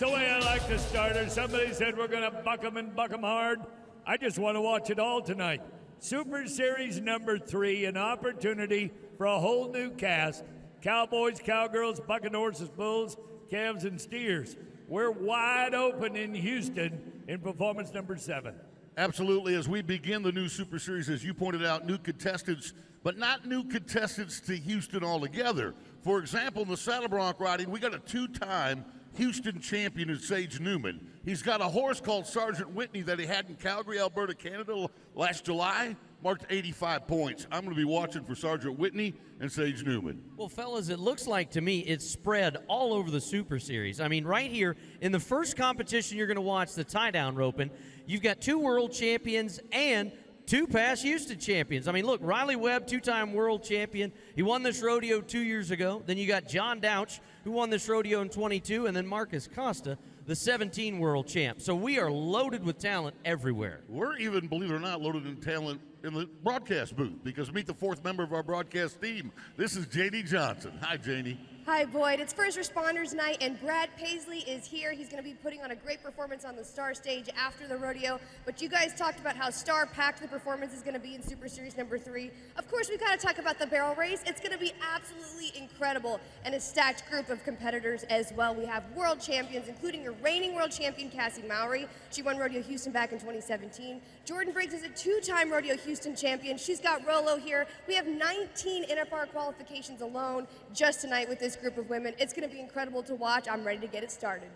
the way I like to start her. Somebody said we're going to buck 'em and buck 'em hard. I just want to watch it all tonight. Super Series number 3, an opportunity for a whole new cast. Cowboys, cowgirls, bucking horses, bulls, calves, and steers. We're wide open in Houston in performance number 7. Absolutely. As we begin the new Super Series, as you pointed out, new contestants, but not new contestants to Houston altogether. For example, in the saddle bronc riding, we got a 2-time Houston champion in Sage Newman. He's got a horse called Sergeant Whitney that he had in Calgary, Alberta, Canada last July, marked 85 points. I'm going to be watching for Sergeant Whitney and Sage Newman. Well, fellas, it looks like to me it's spread all over the Super Series. I mean, right here in the first competition you're going to watch, the tie-down roping, you've got 2 world champions and 2 past Houston champions. I mean, look, Riley Webb, 2-time world champion. He won this rodeo 2 years ago. Then you got John Douch, who won this rodeo in 22, and then Marcus Costa, the 17 world champ. So we are loaded with talent everywhere. We're even, believe it or not, loaded in talent in the broadcast booth, because meet the 4th member of our broadcast team. This is Janie Johnson. Hi, Janie. Hi, Boyd. It's First Responders Night, and Brad Paisley is here. He's going to be putting on a great performance on the Star stage after the rodeo. But you guys talked about how star-packed the performance is going to be in Super Series number 3. Of course, we've got to talk about the barrel race. It's going to be absolutely incredible, and a stacked group of competitors as well. We have world champions, including your reigning world champion, Cassie Mowry. She won Rodeo Houston back in 2017. Jordan Briggs is a 2-time Rodeo Houston champion. She's got Rolo here. We have 19 NFR qualifications alone just tonight with this group of women. It's going to be incredible to watch. I'm ready to get it started.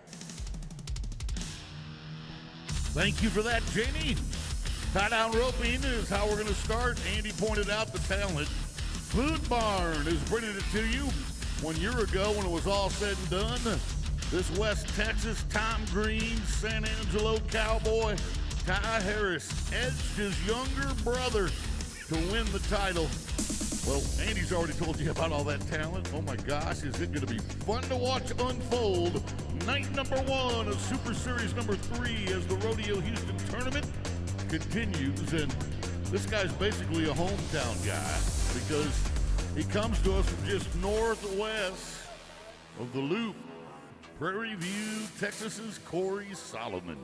Thank you for that, Janie. Tie-down roping is how we're going to start. Andy pointed out the talent. Food Barn is bringing it to you. 1 year ago, when it was all said and done, this West Texas Tom Green San Angelo cowboy Ty Harris edged his younger brother to win the title. Well, Andy's already told you about all that talent. Oh my gosh, is it going to be fun to watch unfold? Night number 1 of Super Series number 3 as the Rodeo Houston tournament continues. And this guy's basically a hometown guy because he comes to us from just northwest of the Loop. Prairie View, Texas's Corey Solomon.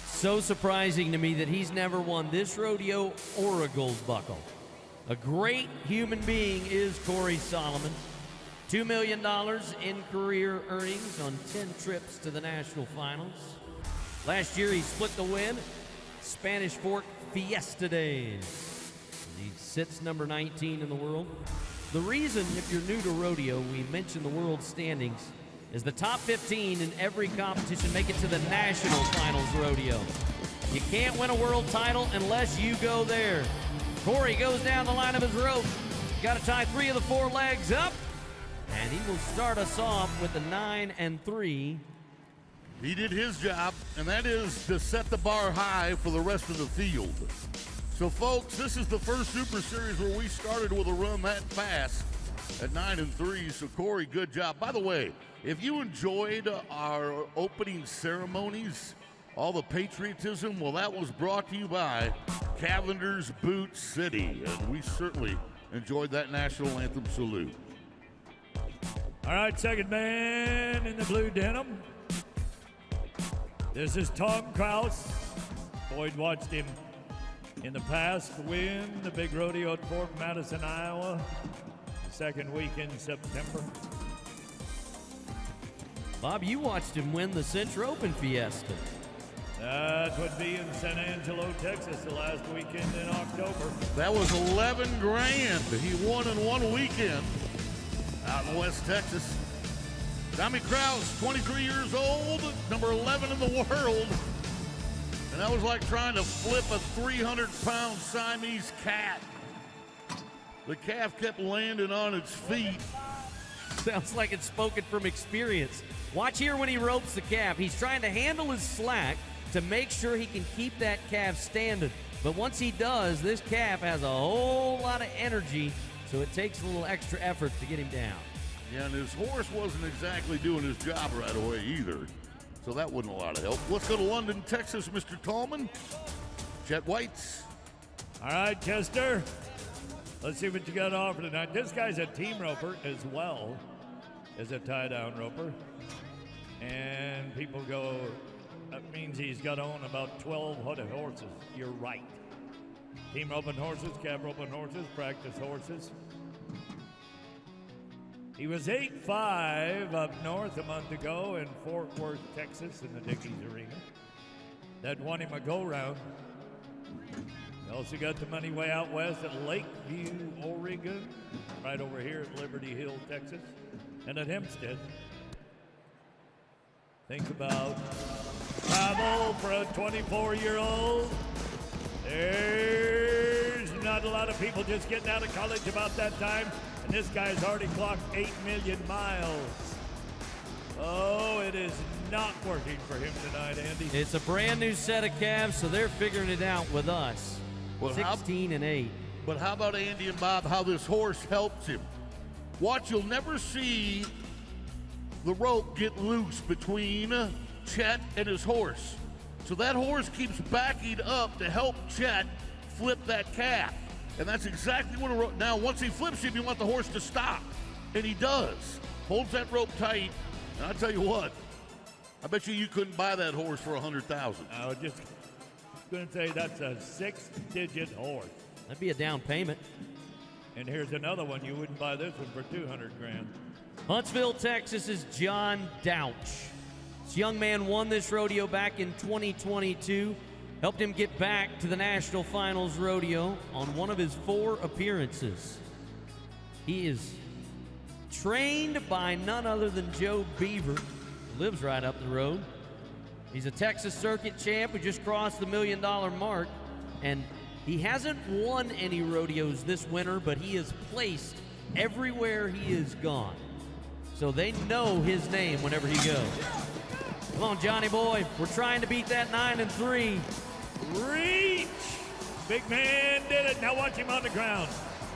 So surprising to me that he's never won this rodeo or a gold buckle. A great human being is Corey Solomon. $2 million in career earnings on 10 trips to the national finals. Last year he split the win, Spanish Fork Fiesta Days. He sits number 19 in the world. The reason, if you're new to rodeo, we mention the world standings, is the top 15 in every competition make it to the national finals rodeo. You can't win a world title unless you go there. Corey goes down the line of his rope. Got to tie 3 of the 4 legs up, and he will start us off with the 9 and 3. He did his job, and that is to set the bar high for the rest of the field. So, folks, this is the first Super Series where we started with a run that fast at 9 and 3. So, Corey, good job. By the way, if you enjoyed our opening ceremonies, all the patriotism, well, that was brought to you by Cavender's Boot City, and we certainly enjoyed that national anthem salute. All right, second man in the blue denim. This is Tom Kraus. Boyd watched him in the past win the big rodeo at Fort Madison, Iowa, the second week in September. Bob, you watched him win the Cinch Open Fiesta. That would be in San Angelo, Texas, the last weekend in October. That was 11 grand he won in one weekend out in West Texas. Tommy Kraus, 23 years old, number 11 in the world. And that was like trying to flip a 300-pound Siamese cat. The calf kept landing on its feet. Sounds like it's spoken from experience. Watch here when he ropes the calf. He's trying to handle his slack to make sure he can keep that calf standing. But once he does, this calf has a whole lot of energy, so it takes a little extra effort to get him down. Yeah, and his horse wasn't exactly doing his job right away either, so that wasn't a lot of help. Let's go to London, Texas, Mr. Tallman. Chet Whites. All right, Chester. Let's see what you got to offer tonight. This guy's a team roper as well as a tie-down roper. And people go, that means he's got to own about 1,200 horses. You're right. Team roping horses, calf roping horses, practice horses. He was 8-5 up north a month ago in Fort Worth, Texas, in the Dickies Arena. That won him a go-round. He also got the money way out west at Lakeview, Oregon, right over here at Liberty Hill, Texas, and at Hempstead. Think about travel for a 24-year-old. There's not a lot of people just getting out of college about that time, and this guy's already clocked 8 million miles. Oh, it is not working for him tonight, Andy. It's a brand new set of calves, so they're figuring it out with us. Well, 16 and 8. But how about Andy and Bob, how this horse helps him? Watch, you'll never see the rope get loose between Chet and his horse. So that horse keeps backing up to help Chet flip that calf. And that's exactly what a rope. Now, once he flips him, you want the horse to stop. And he does. Holds that rope tight. And I'll tell you what, I bet you couldn't buy that horse for $100,000. I was just going to say that's a 6-digit horse. That'd be a down payment. And here's another one. You wouldn't buy this one for $200,000. Huntsville, Texas is John Douch. This young man won this rodeo back in 2022. Helped him get back to the National Finals Rodeo on one of his 4 appearances. He is trained by none other than Joe Beaver, who lives right up the road. He's a Texas Circuit champ who just crossed the $1 million mark, and he hasn't won any rodeos this winter, but he has placed everywhere he has gone. So they know his name whenever he goes. Come on, Johnny boy. We're trying to beat that 9-3. Reach! Big man did it. Now watch him on the ground.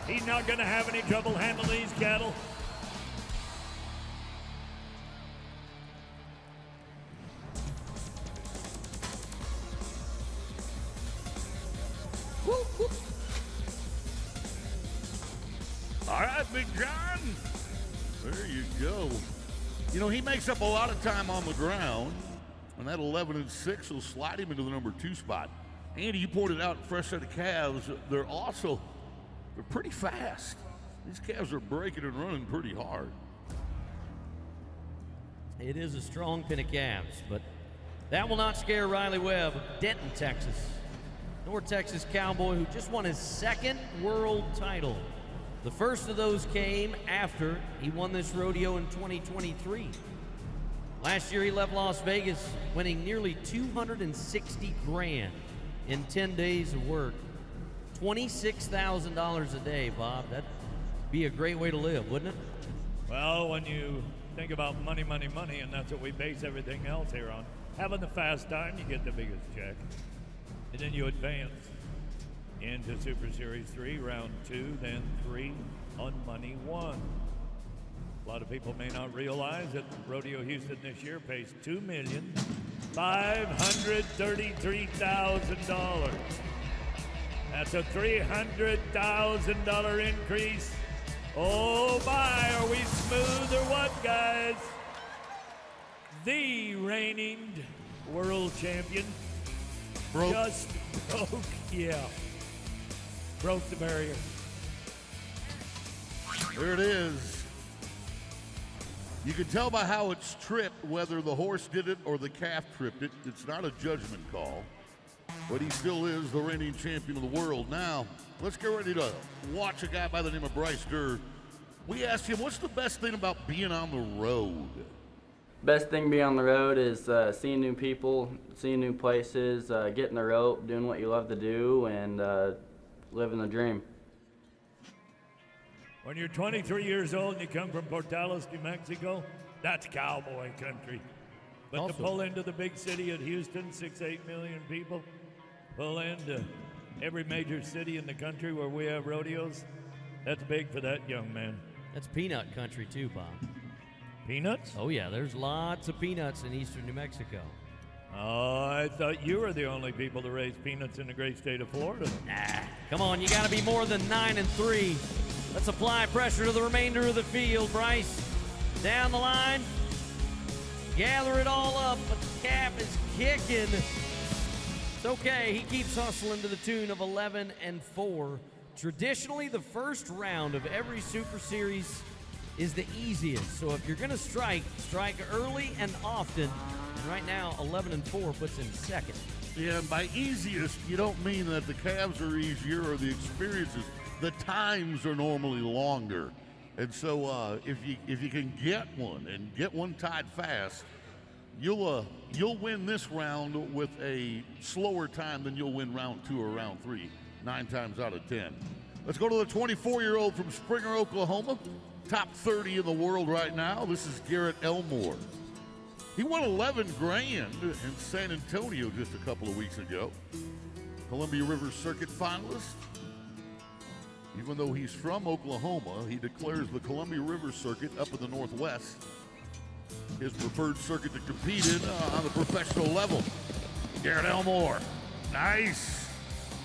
He's not going to have any trouble handling these cattle. Whoop, whoop. All right, Big John. There you go. You know, he makes up a lot of time on the ground, and that 11-6 will slide him into the number 2 spot. Andy, you pointed out fresh set of calves. They're pretty fast. These calves are breaking and running pretty hard. It is a strong pin of calves, but that will not scare Riley Webb of Denton, Texas. North Texas cowboy who just won his 2nd world title. The first of those came after he won this rodeo in 2023. Last year he left Las Vegas winning nearly $260,000 in 10 days of work. $26,000 a day, Bob. That'd be a great way to live, wouldn't it? Well, when you think about money, money, money, and that's what we base everything else here on. Having the fast time, you get the biggest check. And then you advance into Super Series 3, round 2, then 3 on money 1. A lot of people may not realize that Rodeo Houston this year pays $2,533,000. That's a $300,000 increase. Oh my, are we smooth or what, guys? The reigning world champion just broke the barrier. There it is. You can tell by how it's tripped whether the horse did it or the calf tripped it. It's not a judgment call, but he still is the reigning champion of the world. Now, let's get ready to watch a guy by the name of Bryce Durr. We asked him, what's the best thing about being on the road? Best thing being on the road is seeing new people, seeing new places, getting the rope, doing what you love to do, and living the dream. When you're 23 years old and you come from Portales, New Mexico, that's cowboy country. But Also, to pull into the big city of Houston, 6-8 million people, pull into every major city in the country where we have rodeos, that's big for that young man. that's peanut country too, Bob. Peanuts? Oh yeah, there's lots of peanuts in eastern New Mexico. Oh, I thought you were the only people to raise peanuts in the great state of Florida. Nah, come on, you gotta be more than 9-3. Let's apply pressure to the remainder of the field, Bryce. Down the line. gather it all up, but the calf is kicking. It's okay. He keeps hustling to the tune of 11-4. Traditionally, the first round of every Super Series is the easiest. So if you're going to strike early and often. And right now, 11-4 puts him second. Yeah, and by easiest, you don't mean that the calves are easier or the experiences. The times are normally longer. And so if you can get one tied fast, you'll win this round with a slower time than you'll win round 2 or round 3, 9 times out of 10. Let's go to the 24-year-old from Springer, Oklahoma, top 30 in the world right now. This is Garrett Elmore. He won 11 grand in San Antonio just a couple of weeks ago. Columbia River Circuit finalist. Even though he's from Oklahoma, he declares the Columbia River Circuit up in the Northwest his preferred circuit to compete in on the professional level. Garrett Elmore, nice.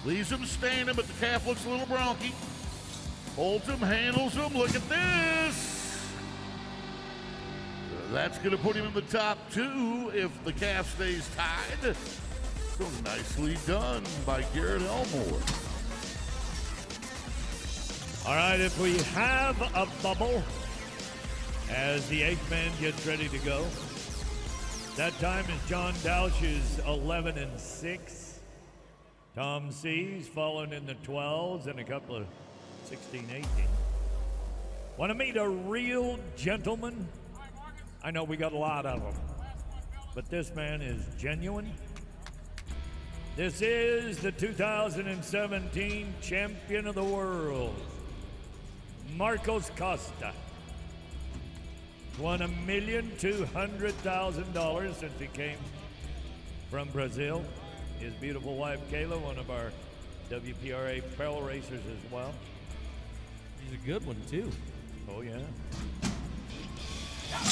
Leaves him standing, but the calf looks a little bronky. Holds him, handles him. Look at this. That's going to put him in the top 2 if the calf stays tied. So nicely done by Garrett Elmore. All right, if we have a bubble as the 8th man gets ready to go, that time is John Dauch's 11-6. Tom C's following in the 12s and a couple of 16-18. Want to meet a real gentleman? I know we got a lot of them, but this man is genuine. This is the 2017 champion of the world, Marcos Costa. Won $1,200,000 since he came from Brazil. His beautiful wife, Kayla, one of our WPRA barrel racers as well. He's a good one, too. Oh, yeah.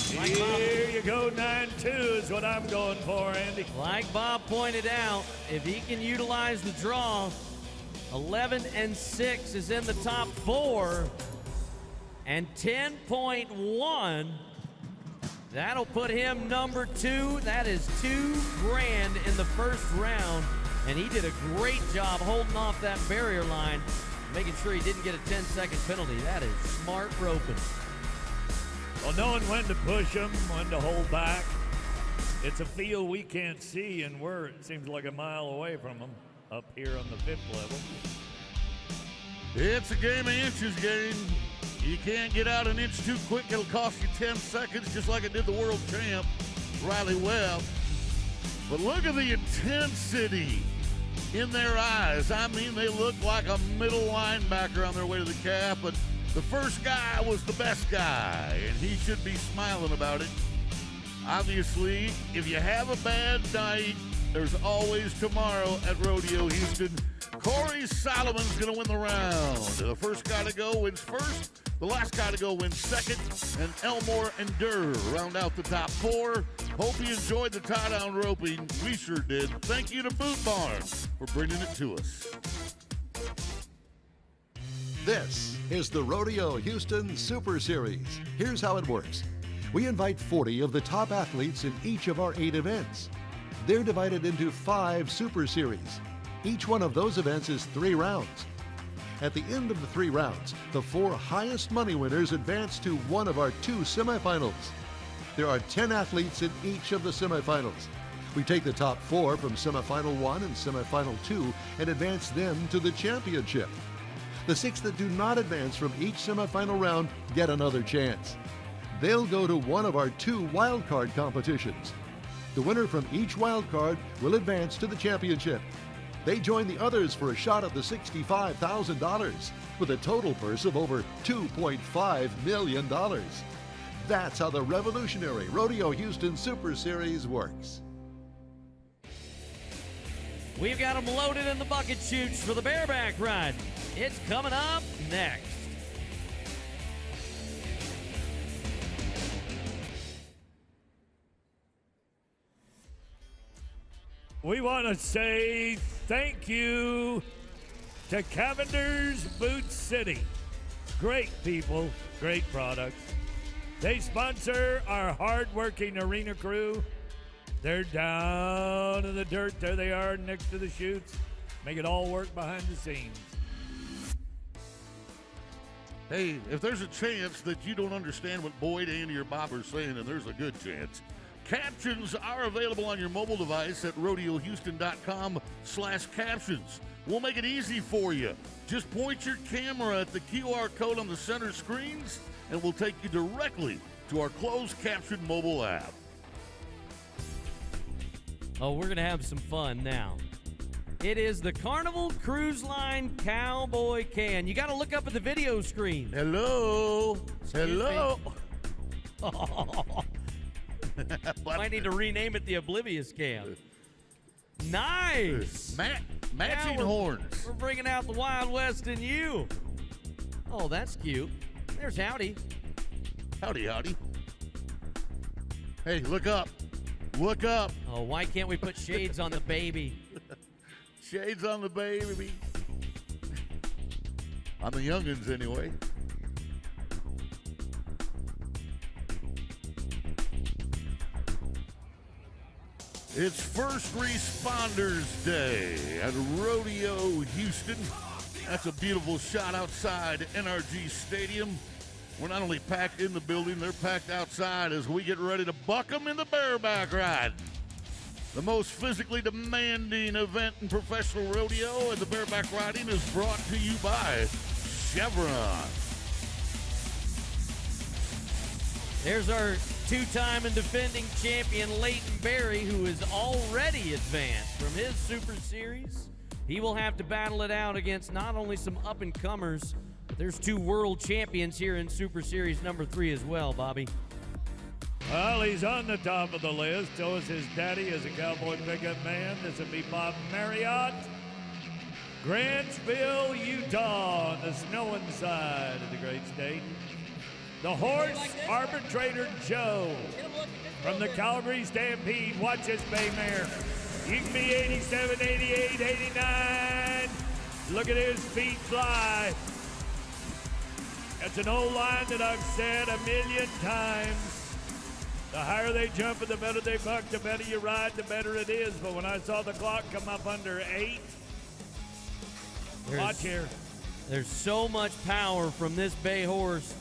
Here you go, 9-2 is what I'm going for, Andy. Like Bob pointed out, if he can utilize the draw, 11-6 is in the top 4, and 10.1, that'll put him number 2. That is $2 grand in the first round, and he did a great job holding off that barrier line, making sure he didn't get a 10-second penalty. That is smart roping. Well, knowing when to push them, when to hold back. It's a field we can't see, and we're, it seems like, a mile away from them up here on the 5th level. It's a game of inches, game. You can't get out an inch too quick. It'll cost you 10 seconds, just like it did the world champ, Riley Webb. But look at the intensity in their eyes. I mean, they look like a middle linebacker on their way to the calf, but the first guy was the best guy, and he should be smiling about it. Obviously, if you have a bad night, there's always tomorrow at Rodeo Houston. Corey Solomon's going to win the round. The first guy to go wins first. The last guy to go wins second. And Elmore and Durr round out the top 4. Hope you enjoyed the tie-down roping. We sure did. Thank you to Boot Barn for bringing it to us. This is the Rodeo Houston Super Series. Here's how it works. We invite 40 of the top athletes in each of our 8 events. They're divided into 5 Super Series. Each one of those events is 3 rounds. At the end of the 3 rounds, the 4 highest money winners advance to one of our 2 semifinals. There are 10 athletes in each of the semifinals. We take the top 4 from semifinal 1 and semifinal 2 and advance them to the championship. The 6 that do not advance from each semifinal round get another chance. They'll go to one of our 2 wildcard competitions. The winner from each wildcard will advance to the championship. They join the others for a shot at the $65,000 with a total purse of over $2.5 million. That's how the revolutionary Rodeo Houston Super Series works. We've got them loaded in the bucket chutes for the bareback ride. It's coming up next. We want to say thank you to Cavender's Boot City. Great people, great products. They sponsor our hard-working arena crew. They're down in the dirt. There they are next to the chutes. Make it all work behind the scenes. Hey, if there's a chance that you don't understand what Boyd, Andy, or Bob are saying, and there's a good chance, captions are available on your mobile device at rodeohouston.com/captions. We'll make it easy for you. Just point your camera at the QR code on the center screens, and we'll take you directly to our closed caption mobile app. Oh, we're going to have some fun now. It is the Carnival Cruise Line Cowboy Can. You got to look up at the video screen. Hello. Hello. Might need to rename it the Oblivious Can. Nice. Matching horns. We're bringing out the Wild West in you. Oh, that's cute. There's Howdy. Howdy, howdy. Hey, look up. Look up. Oh, why can't we put shades on the baby? Shades on the baby. On the youngins, anyway. It's First Responders Day at Rodeo Houston. That's a beautiful shot outside NRG Stadium. We're not only packed in the building, they're packed outside as we get ready to buck them in the bareback ride. The most physically demanding event in professional rodeo, and the bareback riding is brought to you by Chevron. There's our two-time and defending champion, Leighton Berry, who is already advanced from his Super Series. He will have to battle it out against not only some up-and-comers, but there's two world champions here in Super Series number 3 as well, Bobby. Well, he's on the top of the list. So is his daddy is a cowboy pickup man. This would be Bob Marriott. Grantsville, Utah, on the snowing side of the great state. The horse arbitrator Joe from the Calgary Stampede. Watch this bay mare. You can be 87, 88, 89. Look at his feet fly. That's an old line that I've said a million times. The higher they jump and the better they buck, the better you ride, the better it is. But when I saw the clock come up under 8, watch here. There's so much power from this bay horse.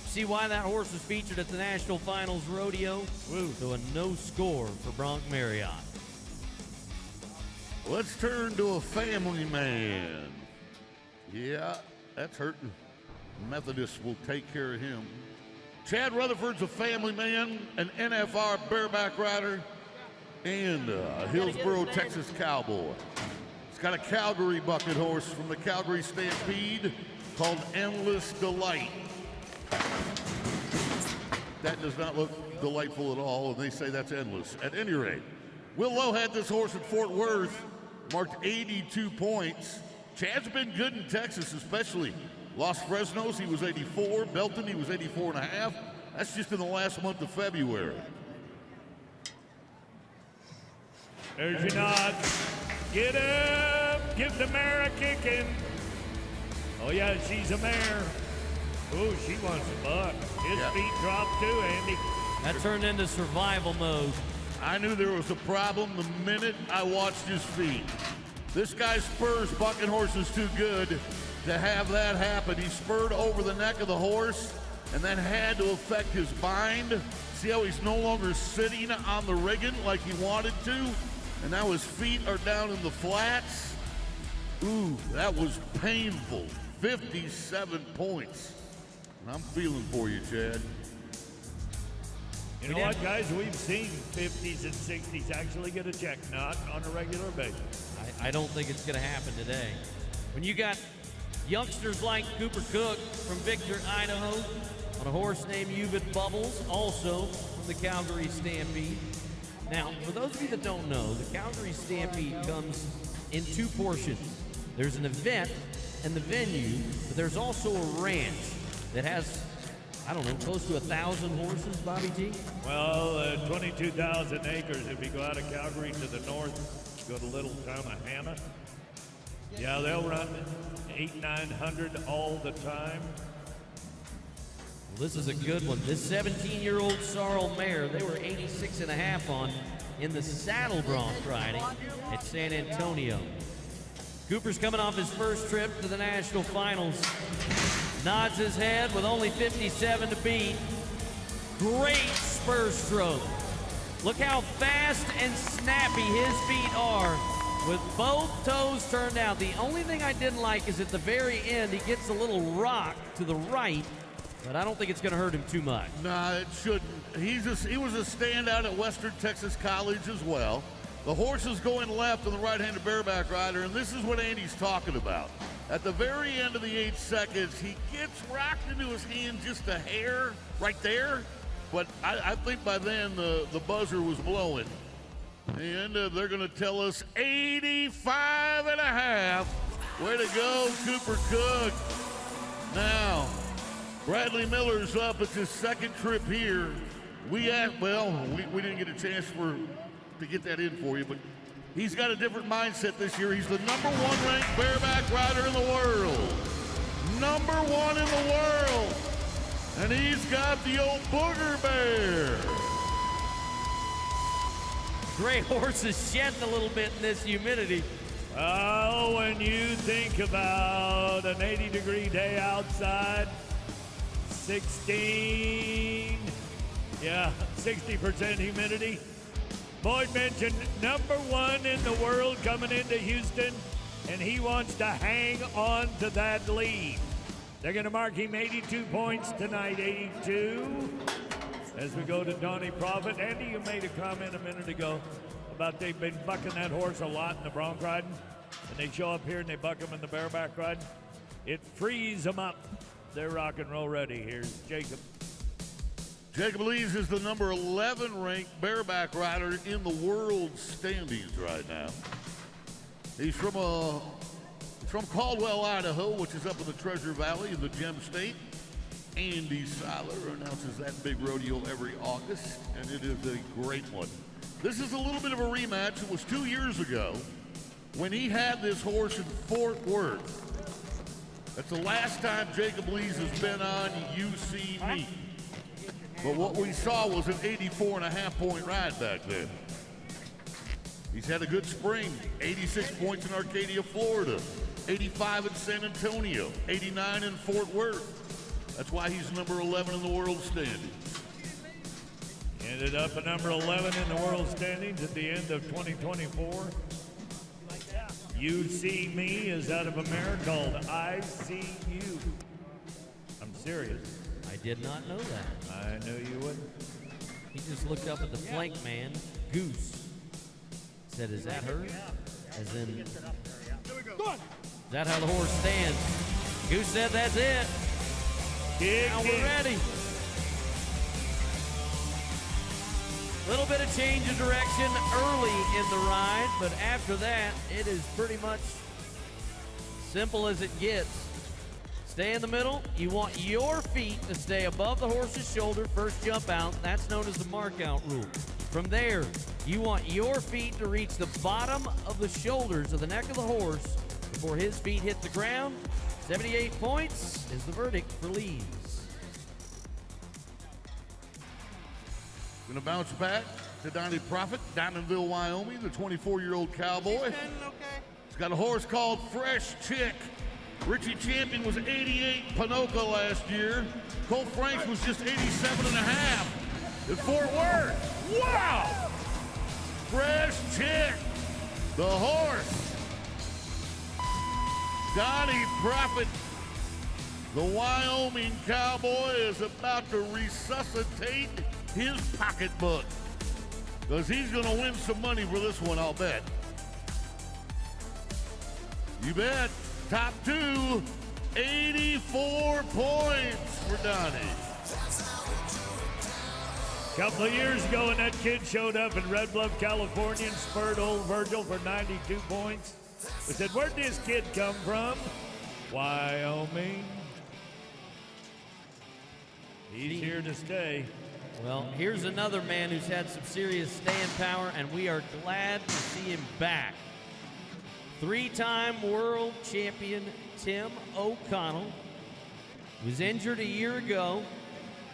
See why that horse was featured at the National Finals Rodeo? Woo. So a no score for Bronc Marriott. Let's turn to a family man. Yeah, that's hurting. Methodists will take care of him. Chad Rutherford's a family man, an NFR bareback rider, and a Hillsboro, Texas cowboy. He's got a Calgary bucket horse from the Calgary Stampede called Endless Delight. That does not look delightful at all, and they say that's endless. At any rate, Will Lowe had this horse at Fort Worth, marked 82 points. Chad's been good in Texas, especially. Los Fresnos, he was 84. Belton, he was 84 and a half. That's just in the last month of February. There's your nod. Get him. Give the mare a kicking. Oh, yeah, she's a mare. Oh, she wants a buck. His feet dropped too, Andy. That turned into survival mode. I knew there was a problem the minute I watched his feet. This guy spurs bucking horses too good to have that happen. He spurred over the neck of the horse, and that had to affect his bind. See how he's no longer sitting on the rigging like he wanted to? And now his feet are down in the flats. Ooh, that was painful. 57 points. And I'm feeling for you, Chad. You know what, guys? We've seen 50s and 60s actually get a check, not on a regular basis. I don't think it's going to happen today. When you got youngsters like Cooper Cook from Victor, Idaho, on a horse named Ubid Bubbles, also from the Calgary Stampede. Now, for those of you that don't know, the Calgary Stampede comes in two portions. There's an event and the venue, but there's also a ranch that has, I don't know, close to 1,000 horses, Bobby G? Well, 22,000 acres. If you go out of Calgary to the north, go to little town of Hannah. Yeah, they'll run 800-900 all the time. This is a good one. This 17-year-old sorrel mare, they were 86.5 on in the saddle bronc riding at San Antonio. Cooper's coming off his first trip to the national finals. Nods his head with only 57 to beat. Great spur stroke. Look how fast and snappy his feet are with both toes turned out. The only thing I didn't like is at the very end, he gets a little rock to the right, but I don't think it's going to hurt him too much. Nah, it shouldn't. He was a standout at Western Texas College as well. The horse is going left on the right-handed bareback rider, and this is what Andy's talking about. At the very end of the 8 seconds, he gets rocked into his hand just a hair right there, but I think by then the buzzer was blowing. And they're going to tell us 85.5. Way to go, Cooper Cook. Now, Bradley Miller's up. It's his second trip here. We didn't get a chance to get that in for you, but he's got a different mindset this year. He's the #1 ranked bareback rider in the world. #1 in the world. And he's got the old booger bear. Great horse is shedding a little bit in this humidity. Oh, when you think about an 80-degree day outside, 60% humidity. Boyd mentioned #1 in the world coming into Houston, and he wants to hang on to that lead. They're going to mark him 82 points tonight, 82. As we go to Donnie Profit. Andy, you made a comment a minute ago about they've been bucking that horse a lot in the bronc riding, and they show up here and they buck him in the bareback riding. It frees them up. They're rock and roll ready. Here's Jacob. Jacob Lees is the #11 ranked bareback rider in the world standings right now. He's from Caldwell, Idaho, which is up in the Treasure Valley in the Gem State. Andy Seiler announces that big rodeo every August, and it is a great one. This is a little bit of a rematch. It was 2 years ago when he had this horse in Fort Worth. That's the last time Jacob Lees has been on You See Me. But what we saw was an 84.5 point ride back then. He's had a good spring. 86 points in Arcadia, Florida. 85 in San Antonio. 89 in Fort Worth. That's why he's #11 in the world standings. Ended up at #11 in the world standings at the end of 2024. You See Me is out of a mare called I See You. I'm serious. I did not know that. I knew you wouldn't. He just looked up at the flank man, Goose. Said, is that her? As in, is that how the horse stands? Goose said, that's it. Now we're ready. Little bit of change of direction early in the ride, but after that, it is pretty much simple as it gets. Stay in the middle. You want your feet to stay above the horse's shoulder, first jump out. That's known as the mark out rule. From there, you want your feet to reach the bottom of the shoulders of the neck of the horse before his feet hit the ground. 78 points is the verdict for Lees. Going to bounce back to Donnie Profit, Diamondville, Wyoming, the 24-year-old cowboy. He's got a horse called Fresh Chick. Richie Champion was 88 Pinoca last year. Cole Franks was just 87.5 at Fort Worth. Wow! Fresh Chick, the horse. Donnie Profit, the Wyoming cowboy, is about to resuscitate his pocketbook because he's going to win some money for this one, I'll bet. You bet. Top two, 84 points for Donnie. A couple of years ago when that kid showed up in Red Bluff, California and spurred old Virgil for 92 points, we said, where'd this kid come from? Wyoming. He's here to stay. Well, here's another man who's had some serious staying power, and we are glad to see him back. Three-time world champion Tim O'Connell was injured a year ago.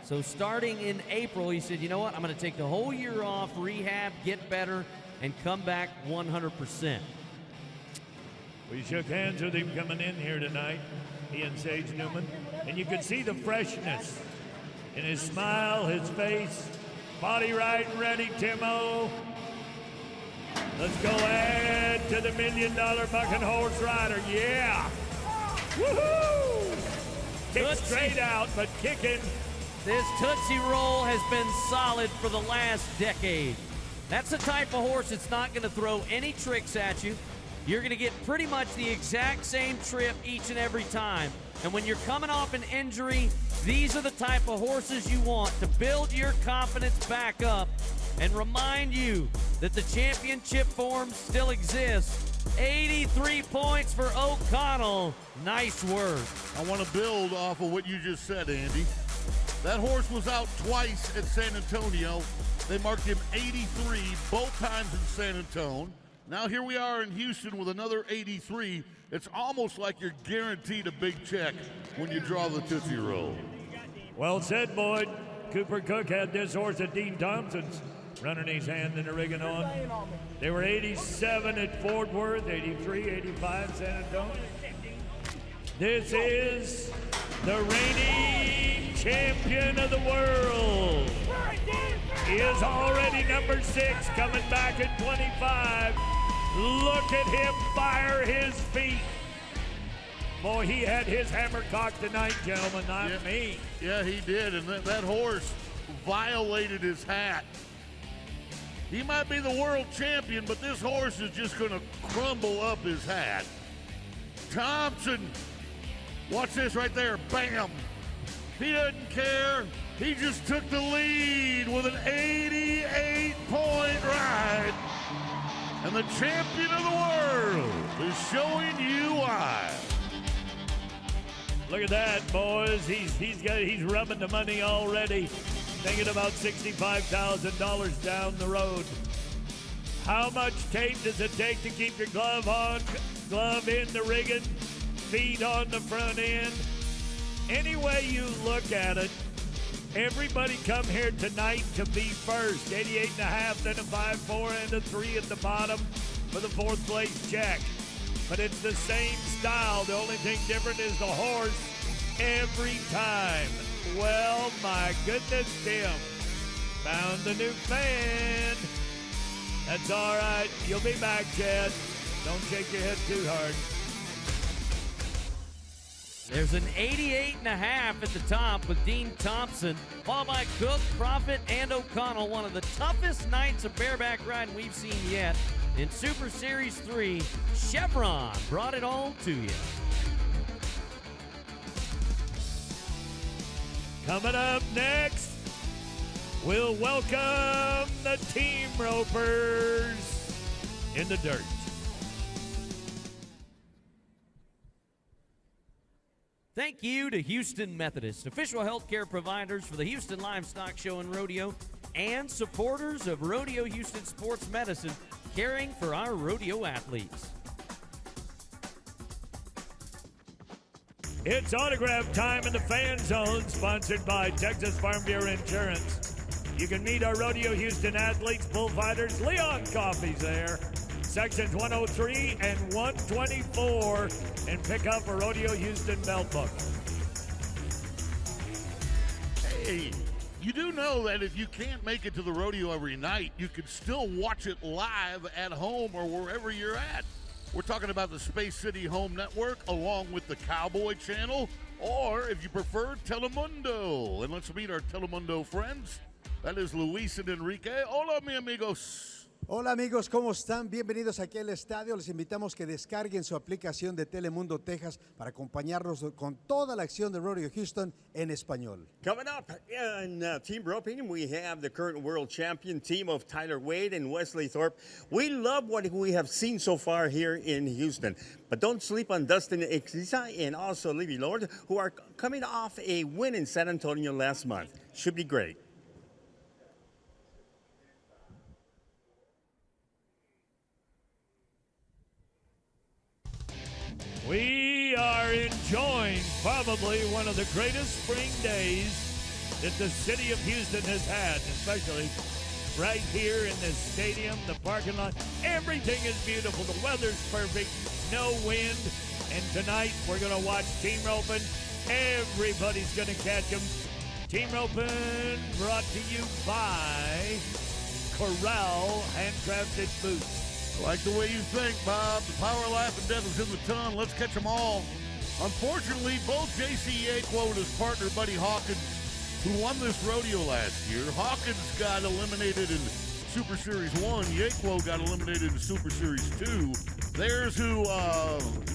So starting in April, he said, you know what, I'm going to take the whole year off, rehab, get better, and come back 100%. We shook hands with him coming in here tonight, he and Sage Newman, and you could see the freshness in his smile, his face, body right and ready, Timo. Let's go add to the $1 million bucking horse rider, yeah! Woohoo! Kick straight out, but kicking. This Tootsie Roll has been solid for the last decade. That's the type of horse that's not going to throw any tricks at you. You're going to get pretty much the exact same trip each and every time. And when you're coming off an injury, these are the type of horses you want to build your confidence back up and remind you that the championship form still exists. 83 points for O'Connell. Nice work. I want to build off of what you just said, Andy. That horse was out twice at San Antonio. They marked him 83 both times in San Antonio. Now here we are in Houston with another 83. It's almost like you're guaranteed a big check when you draw the Tootsie Roll. Well said, Boyd. Cooper Cook had this horse at Dean Thompson's running his hand in the rigging on. They were 87 at Fort Worth, 83, 85 San Antonio. This is the reigning champion of the world. He is already number 6, coming back at 25. Look at him fire his feet. Boy, he had his hammer cocked tonight, gentlemen, not me. Yeah, he did, and that horse violated his hat. He might be the world champion, but this horse is just going to crumble up his hat. Thompson, watch this right there, bam. He doesn't care. He just took the lead with an 88-point ride. And the champion of the world is showing you why. Look at that, boys. He's rubbing the money already. Thinking about $65,000 down the road. How much tape does it take to keep your glove on, glove in the rigging, feet on the front end? Any way you look at it, everybody come here tonight to be first. 88.5, then a 5-4, and a 3 at the bottom for the 4th place check. But it's the same style. The only thing different is the horse every time. Well, my goodness, Tim. Found a new fan. That's all right. You'll be back, Chad. Don't shake your head too hard. There's an 88.5 at the top with Dean Thompson, followed by Cook, Profit, and O'Connell. One of the toughest nights of bareback riding we've seen yet. In Super Series 3, Chevron brought it all to you. Coming up next, we'll welcome the Team Ropers in the dirt. Thank you to Houston Methodist, official healthcare providers for the Houston Livestock Show and Rodeo, and supporters of Rodeo Houston Sports Medicine, caring for our rodeo athletes. It's autograph time in the Fan Zone, sponsored by Texas Farm Bureau Insurance. You can meet our Rodeo Houston athletes, bullfighters. Leon Coffey's there. Sections 103 and 124, and pick up a Rodeo Houston belt book. Hey, you do know that if you can't make it to the rodeo every night, you can still watch it live at home or wherever you're at. We're talking about the Space City Home Network along with the Cowboy Channel, or if you prefer, Telemundo. And let's meet our Telemundo friends. That is Luis and Enrique. Hola, mi amigos. Hola amigos, ¿cómo están? Bienvenidos aquí al estadio. Les invitamos que descarguen su aplicación de Telemundo Texas para acompañarnos con toda la acción de Rodeo Houston en español. Coming up in team roping, we have the current world champion team of Tyler Wade and Wesley Thorpe. We love what we have seen so far here in Houston, but don't sleep on Dustin Exiza and also Libby Lord, who are coming off a win in San Antonio last month. Should be great. We are enjoying probably one of the greatest spring days that the city of Houston has had, especially right here in this stadium, the parking lot. Everything is beautiful. The weather's perfect, no wind. And tonight we're going to watch team roping. Everybody's going to catch them. Team roping brought to you by Corral Handcrafted Boots. I like the way you think, Bob. The power, life, and death is in the tongue. Let's catch them all. Unfortunately, both J.C. Yaquo and his partner, Buddy Hawkins, who won this rodeo last year, Hawkins got eliminated in Super Series 1. Yaquo got eliminated in Super Series 2. There's who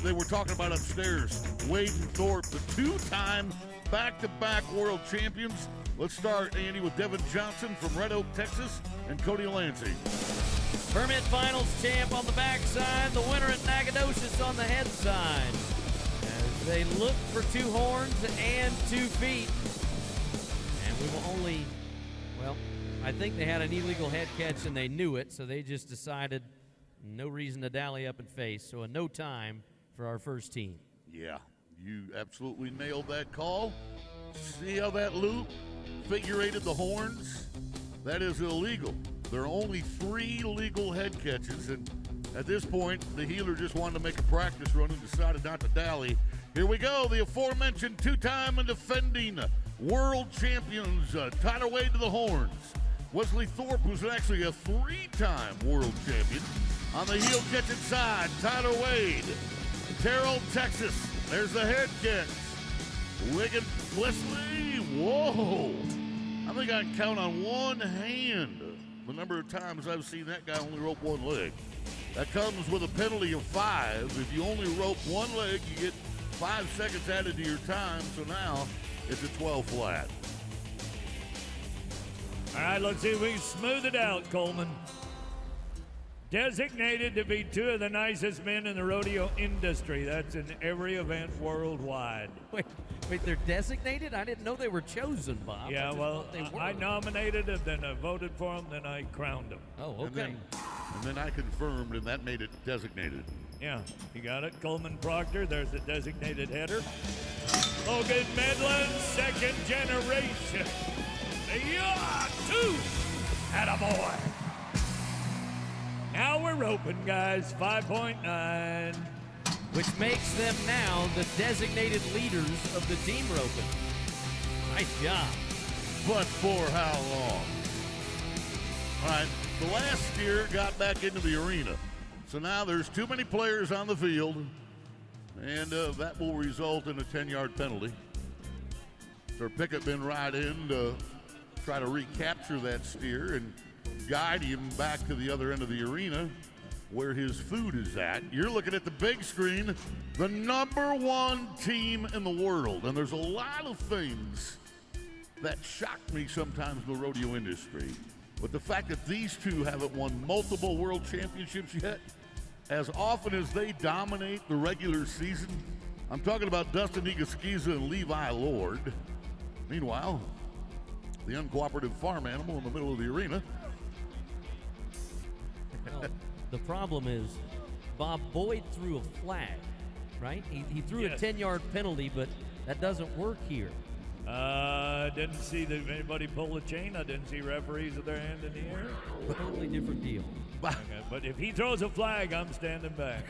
they were talking about upstairs, Wade and Thorpe, the two-time back-to-back world champions. Let's start, Andy, with Devin Johnson from Red Oak, Texas, and Cody Lancey. Permit Finals champ on the backside, the winner at Nacogdoches on the head side. As they look for 2 horns and 2 feet. And we will only, well, I think they had an illegal head catch and they knew it, so they just decided no reason to dally up and face. So a no time for our first team. Yeah, you absolutely nailed that call. See how that loop figure-eighted the horns? That is illegal. There are only 3 legal head catches, and at this point, the healer just wanted to make a practice run and decided not to dally. Here we go, the aforementioned 2-time and defending world champions, Tyler Wade to the horns. Wesley Thorpe, who's actually a 3-time world champion. On the heel catching side, Tyler Wade. Terrell, Texas, there's the head catch. Wigan Wesley, whoa. I think I can count on one hand the number of times I've seen that guy only rope 1 leg. That comes with a penalty of 5. If you only rope 1 leg, you get 5 seconds added to your time, so now it's a 12 flat. All right, let's see if we can smooth it out, Coleman. Designated to be 2 of the nicest men in the rodeo industry. That's in every event worldwide. Wait, they're designated? I didn't know they were chosen, Bob. Yeah, well, I nominated them, then I voted for them, then I crowned them. Oh, okay. And then I confirmed, and that made it designated. Yeah, you got it. Coleman Proctor, there's the designated header. Logan Medlin, second generation. Yeah, 2. Attaboy. Now we're roping, guys, 5.9. Which makes them now the designated leaders of the team roping. Nice job. But for how long? All right, the last steer got back into the arena. So now there's too many players on the field, and that will result in a 10-yard penalty. So Pickett been right in to try to recapture that steer and guide him back to the other end of the arena where his food is at. You're looking at the big screen, the #1 team in the world. And there's a lot of things that shock me sometimes in the rodeo industry. But the fact that these 2 haven't won multiple world championships yet, as often as they dominate the regular season, I'm talking about Dustin Igaskiza and Levi Lord. Meanwhile, the uncooperative farm animal in the middle of the arena. Well, the problem is Bob Boyd threw a flag, right? He threw a 10-yard penalty, but that doesn't work here. Didn't see anybody pull the chain. I didn't see referees with their hand in the air. Totally different deal. Okay, but if he throws a flag, I'm standing back.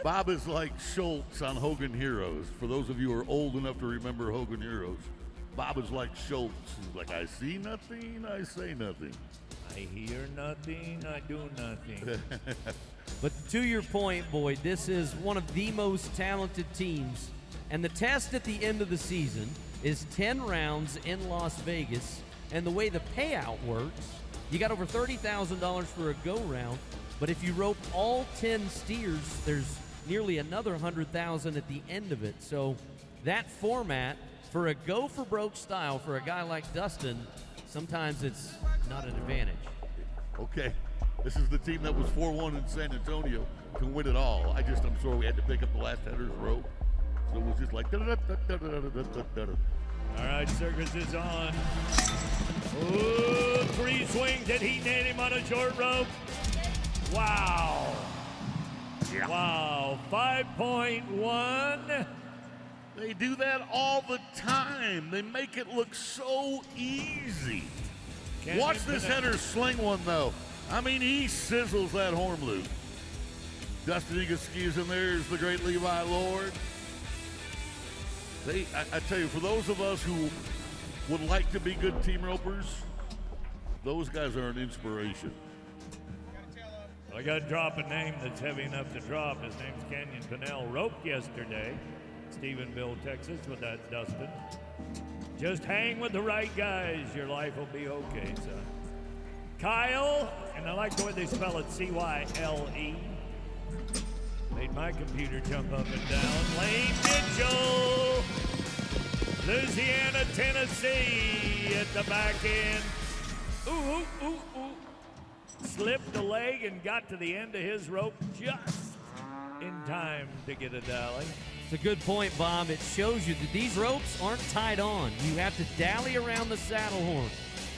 Bob is like Schultz on Hogan Heroes. For those of you who are old enough to remember Hogan Heroes, Bob is like Schultz. He's like, I see nothing, I say nothing. I hear nothing, I do nothing. But to your point, Boyd, this is one of the most talented teams. And the test at the end of the season is 10 rounds in Las Vegas. And the way the payout works, you got over $30,000 for a go-round. But if you rope all 10 steers, there's nearly another $100,000 at the end of it. So that format, for a go-for-broke style for a guy like Dustin, sometimes it's not an advantage. Okay, this is the team that was 4-1 in San Antonio to win it all. I'm sorry we had to pick up the last header's rope. So it was just like da-da-da-da-da-da-da-da-da. All right, circus is on. Ooh, 3 swings and he nailed him on a short rope. Wow. Yeah. Wow, 5.1. They do that all the time. They make it look so easy. Watch this header sling one, though. I mean, he sizzles that horn loop. Dustin Egaski's in there is the great Levi Lord. I tell you, for those of us who would like to be good team ropers, those guys are an inspiration. I got to drop a name that's heavy enough to drop. His name's Kenyon Pinnell. Roped yesterday, Stephenville, Texas, with that Dustin. Just hang with the right guys. Your life will be okay, son. Kyle, and I like the way they spell it, C-Y-L-E. Made my computer jump up and down. Lane Mitchell, Louisiana, Tennessee at the back end. Ooh, ooh, ooh, ooh. Slipped a leg and got to the end of his rope just in time to get a dally. It's a good point, Bob. It shows you that these ropes aren't tied on. You have to dally around the saddle horn.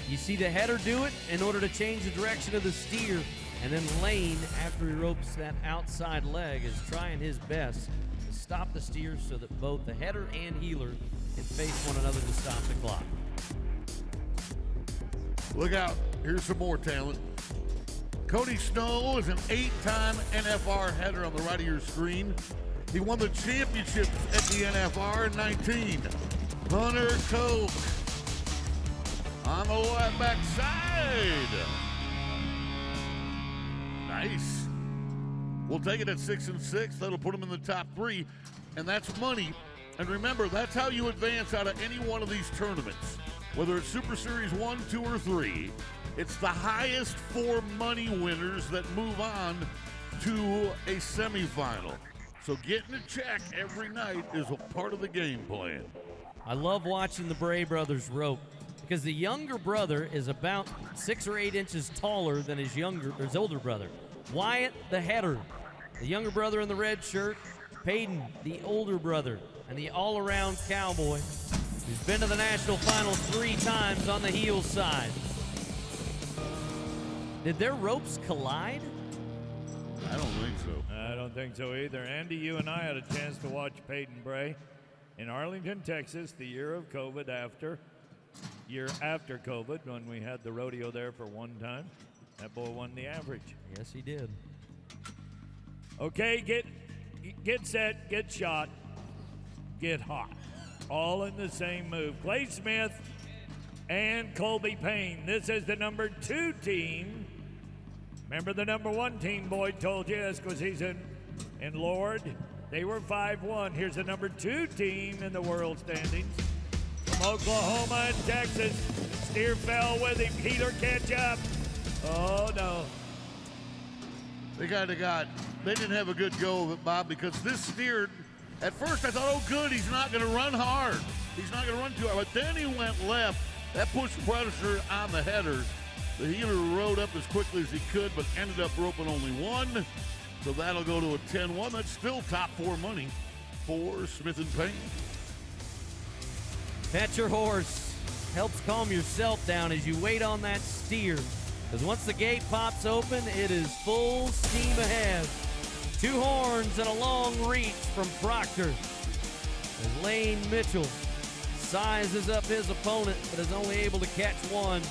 You see the header do it in order to change the direction of the steer. And then Lane, after he ropes that outside leg, is trying his best to stop the steer so that both the header and heeler can face one another to stop the clock. Look out. Here's some more talent. Cody Snow is an 8-time NFR header on the right of your screen. He won the championships at the NFR in 19. Hunter Koch on the left back side. Nice. We'll take it at 6-6. That'll put him in the top 3, and that's money. And remember, that's how you advance out of any one of these tournaments. Whether it's Super Series 1, 2, or 3, it's the highest 4 money winners that move on to a semifinal. So getting a check every night is a part of the game plan. I love watching the Bray brothers rope because the younger brother is about 6 or 8 inches taller than his older brother. Wyatt, the header, the younger brother in the red shirt. Peyton, the older brother, and the all-around cowboy who's been to the national finals 3 times on the heel side. Did their ropes collide? I don't think so. I don't think so either. Andy, you and I had a chance to watch Peyton Bray in Arlington, Texas, the year after COVID, when we had the rodeo there for one time. That boy won the average. Yes, he did. Okay, get set, get shot, get hot. All in the same move. Clay Smith and Colby Payne. This is the number 2 team. Remember the number 1 team, Boyd told you, Esquisita and Lord. They were 5-1. Here's the number 2 team in the world standings. From Oklahoma and Texas. Steer fell with him. Heeler catch up. Oh, no. They didn't have a good go of it, Bob, because this steer, at first I thought, oh, good, he's not going to run hard. He's not going to run too hard. But then he went left. That pushed pressure on the header. The heeler rode up as quickly as he could, but ended up roping only 1. So that'll go to a 10-1. That's still top 4 money for Smith and Payne. Pet your horse. Helps calm yourself down as you wait on that steer. Because once the gate pops open, it is full steam ahead. 2 horns and a long reach from Proctor. As Lane Mitchell sizes up his opponent, but is only able to catch 1.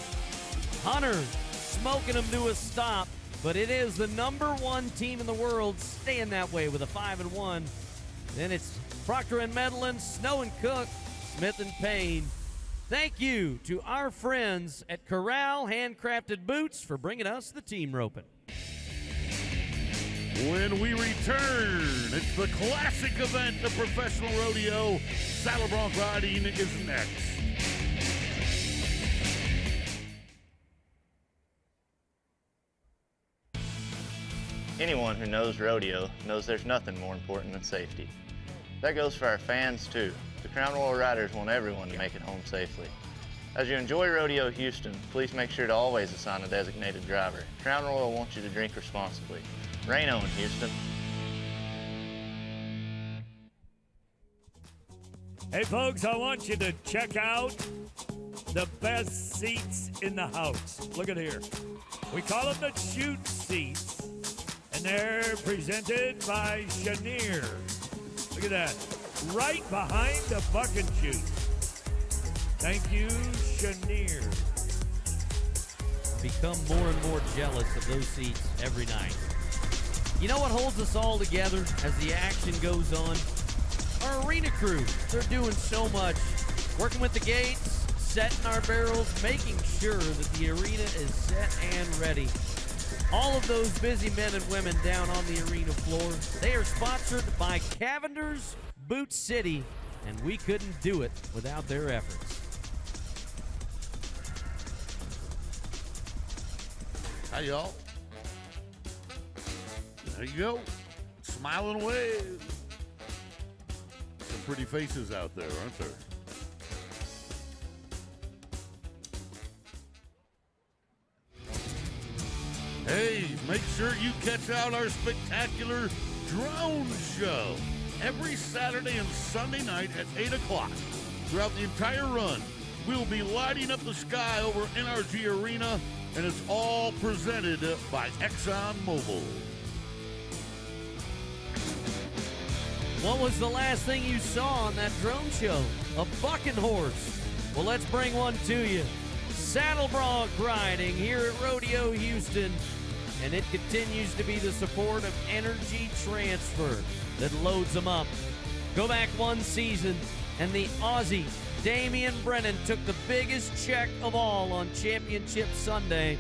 Hunter smoking him to a stop, but it is the number 1 team in the world staying that way with a 5-1. Then it's Proctor and Medlin, Snow and Cook, Smith and Payne. Thank you to our friends at Corral Handcrafted Boots for bringing us the team roping. When we return, it's the classic event of professional rodeo. Saddle bronc riding is next. Anyone who knows rodeo knows there's nothing more important than safety. That goes for our fans too. The Crown Royal Riders want everyone to make it home safely. As you enjoy Rodeo Houston, please make sure to always assign a designated driver. Crown Royal wants you to drink responsibly. Rain on, Houston. Hey, folks, I want you to check out the best seats in the house. Look at here. We call them the chute seats, and they're presented by Chenier. Look at that. right behind the buck and shoot. Thank you, Chenier. Become more and more jealous of those seats every night. You know what holds us all together as the action goes on? Our arena crew. They're doing so much. Working with the gates, setting our barrels, making sure that the arena is set and ready. All of those busy men and women down on the arena floor, they are sponsored by Cavender's Boot City, and we couldn't do it without their efforts. Hi, y'all. There you go. Smiling away. Some pretty faces out there, aren't there? Hey, make sure you catch out our spectacular drone show every Saturday and Sunday night at 8 o'clock. Throughout the entire run, we'll be lighting up the sky over NRG Arena, and it's all presented by ExxonMobil. What was the last thing you saw on that drone show? A bucking horse. Well, let's bring one to you. Saddle bronc riding here at Rodeo Houston, and it continues to be the support of Energy Transfer that loads them up. Go back one season, and the Aussie Damian Brennan took the biggest check of all on Championship Sunday,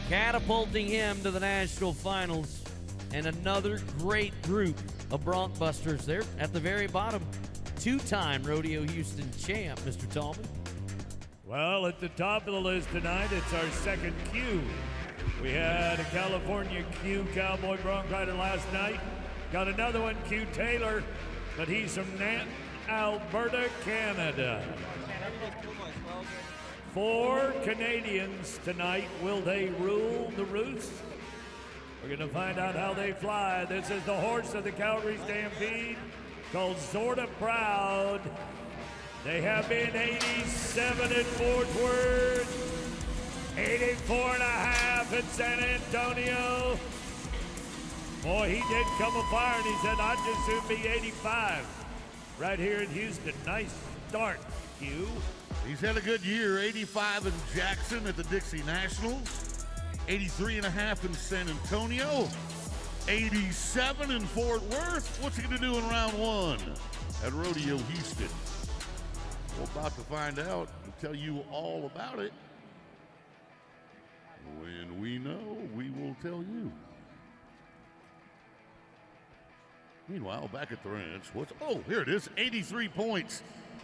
catapulting him to the national finals. And another great group of bronc busters there at the very bottom. Two-time Rodeo Houston champ, Mr. Tallman. Well, at the top of the list tonight, it's our second Q. We had a California Q Cowboy bronc rider last night. Got another one, Q Taylor, but he's from Alberta, Canada. 4 Canadians tonight. Will they rule the roost? We're going to find out how they fly. This is the horse of the Calgary Stampede called Sorta Proud. They have been 87 at Fort Worth, 84.5 at San Antonio. Boy, he did come afire, and he said, I'd just soon be 85 right here in Houston. Nice start, Q. He's had a good year, 85 in Jackson at the Dixie Nationals, 83.5 in San Antonio, 87 in Fort Worth. What's he going to do in round 1 at Rodeo Houston? We're about to find out and tell you all about it. When we know, we will tell you. Meanwhile, back at the ranch, here it is, 83 points.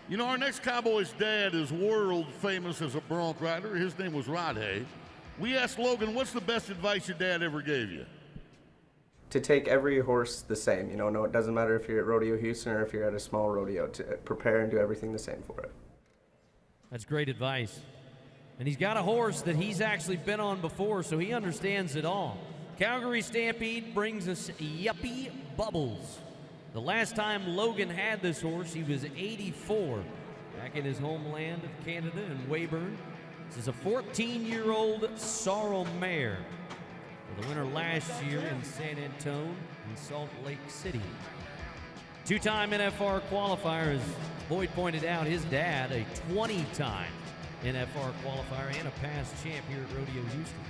You know, our next Cowboy's dad is world famous as a bronc rider. His name was Rodeo. We asked Logan, what's the best advice your dad ever gave you? To take every horse the same. You know, no, it doesn't matter if you're at Rodeo Houston or if you're at a small rodeo. To prepare and do everything the same for it. That's great advice. And he's got a horse that he's actually been on before, so he understands it all. Calgary Stampede brings us Yuppie Bubbles. The last time Logan had this horse, he was 84, back in his homeland of Canada in Weyburn. This is a 14-year-old sorrel mare. The winner last year in San Antonio and Salt Lake City. Two-time NFR qualifier, as Boyd pointed out, his dad, a 20-time NFR qualifier and a past champ here at Rodeo Houston.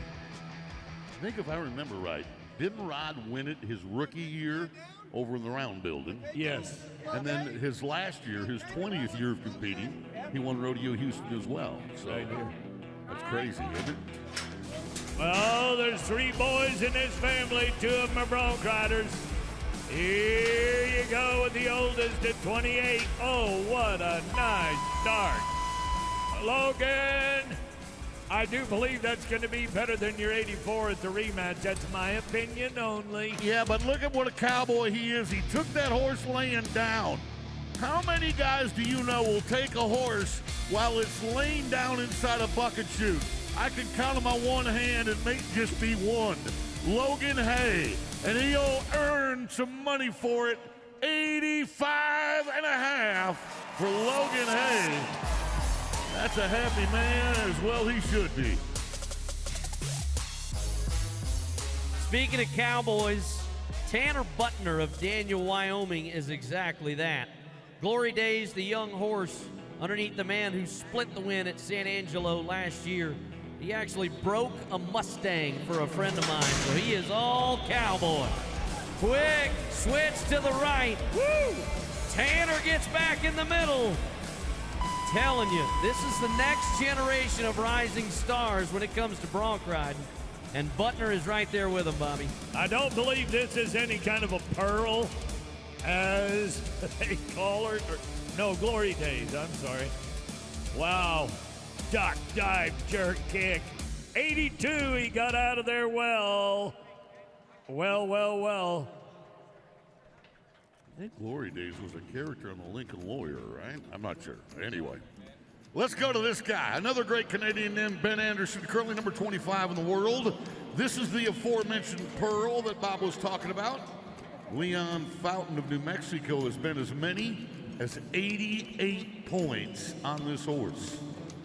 I think if I remember right, didn't Rod win it his rookie year over in the Round Building? Yes. And then his last year, his 20th year of competing, he won Rodeo Houston as well. So that's crazy, isn't it? Well, there's 3 boys in this family. 2 of them are bronc riders. Here you go with the oldest at 28. Oh, what a nice start. Logan, I do believe that's going to be better than your 84 at the rematch. That's my opinion only. Yeah, but look at what a cowboy he is. He took that horse laying down. How many guys do you know will take a horse while it's laying down inside a bucket chute? I can count them on one hand and may just be one. Logan Hay, and he'll earn some money for it. 85.5 for Logan Hay. That's a happy man, as well he should be. Speaking of cowboys, Tanner Butner of Daniel, Wyoming is exactly that. Glory Days, the young horse underneath the man who split the win at San Angelo last year. He actually broke a Mustang for a friend of mine, so he is all cowboy. Quick switch to the right. Woo! Tanner gets back in the middle. Telling you, this is the next generation of rising stars when it comes to bronc riding. And Butner is right there with him, Bobby. I don't believe this is any kind of a pearl, as they call her. No, Glory Days, I'm sorry. Wow. Duck, dive, jerk, kick. 82, he got out of there well. Well. I think Glory Days was a character on the Lincoln Lawyer, right? I'm not sure. Anyway, let's go to this guy. Another great Canadian named Ben Anderson, currently number 25 in the world. This is the aforementioned Pearl that Bob was talking about. Leon Fountain of New Mexico has been as many as 88 points on this horse.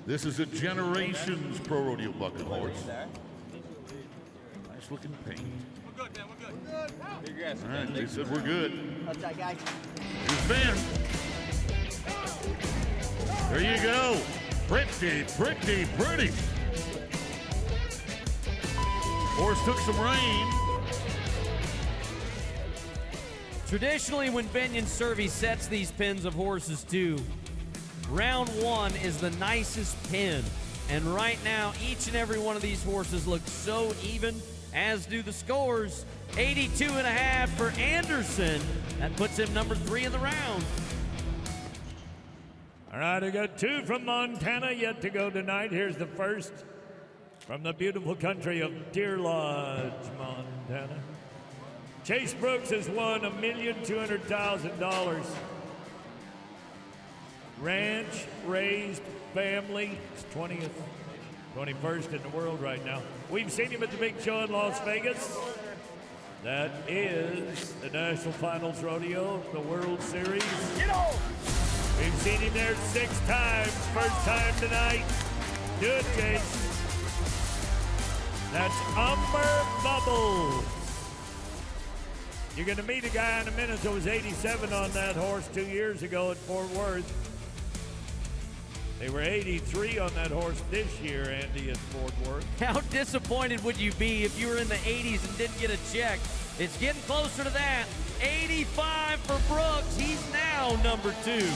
This is a Generations Pro Rodeo bucket horse. Nice looking paint. We're good, man. We're good. All right, they said we're good. Guys. Here's Ben. There you go. Pretty. Horse took some rain. Traditionally, when Benyon Survey sets these pins of horses too, round one is the nicest pin. And right now, each and every one of these horses look so even, as do the scores. 82.5 for Anderson. That puts him number 3 in the round. All right, I got 2 from Montana yet to go tonight. Here's the first from the beautiful country of Deer Lodge, Montana. Chase Brooks has won $1,200,000. Ranch raised family. It's 21st in the world right now. We've seen him at the big show in Las Vegas. That is the National Finals Rodeo, the World Series. We've seen him there 6 times. First time tonight. Do it, Chase. That's Umber Bubbles. You're going to meet a guy in a minute that was 87 on that horse 2 years ago at Fort Worth. They were 83 on that horse this year, Andy, at Fort Worth. How disappointed would you be if you were in the 80s and didn't get a check? It's getting closer to that. 85 for Brooks. He's now number 2.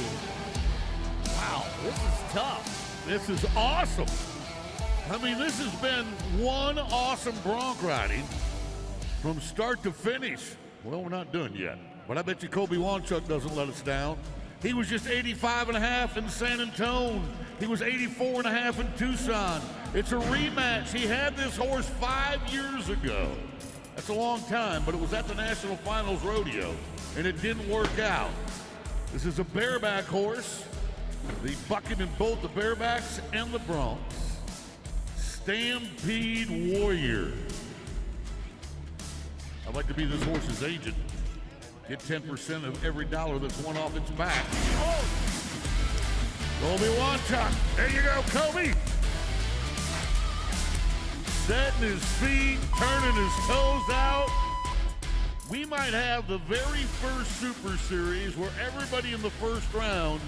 Wow, this is tough. This is awesome. I mean, this has been one awesome bronc riding from start to finish. Well, we're not done yet, but I bet you Kobe Wanchuk doesn't let us down. He was just 85.5 in San Antonio. He was 84.5 in Tucson. It's a rematch. He had this horse 5 years ago. That's a long time, but it was at the National Finals Rodeo, and it didn't work out. This is a bareback horse. The bucket in both the barebacks and the broncs. Stampede Warrior. I'd like to be this horse's agent. Get 10% of every dollar that's won off its back. Oh! Kobe Wanchuk. There you go, Kobe. Setting his feet, turning his toes out. We might have the very first Super Series where everybody in the first round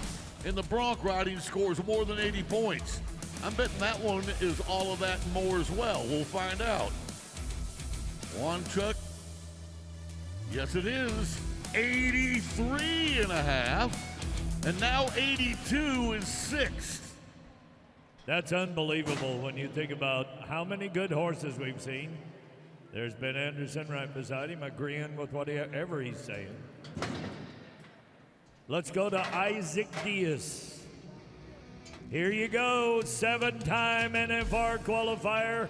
in the bronc riding scores more than 80 points. I'm betting that one is all of that and more as well. We'll find out. Wanchuk. Yes, it is. 83.5. And now 82 is 6th. That's unbelievable when you think about how many good horses we've seen. There's Ben Anderson right beside him, agreeing with whatever he's saying. Let's go to Isaac Diaz. Here you go, 7-time NFR qualifier.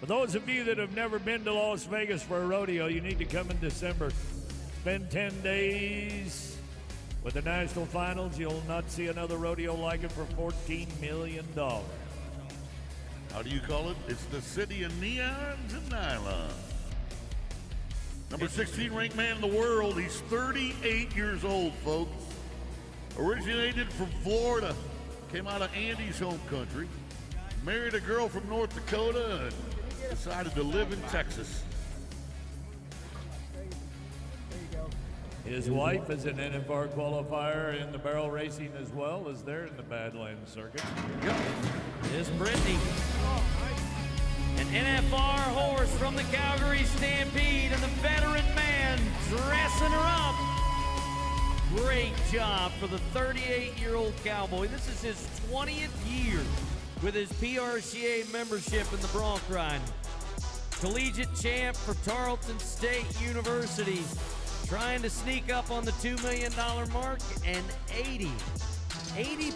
For those of you that have never been to Las Vegas for a rodeo, you need to come in December. Spend 10 days with the National Finals. You'll not see another rodeo like it for $14 million. How do you call it? It's the city of neons and nylon. Number 16 ranked man in the world. He's 38 years old, folks. Originated from Florida. Came out of Andy's home country. Married a girl from North Dakota and decided to live in Texas. His wife is an NFR qualifier in the barrel racing as well as they're in the Badlands circuit. Yep. This Brittany. An NFR horse from the Calgary Stampede, and the veteran man dressing her up. Great job for the 38-year-old cowboy. This is his 20th year with his PRCA membership in the bronc riding. Collegiate champ for Tarleton State University, trying to sneak up on the $2 million mark, and 80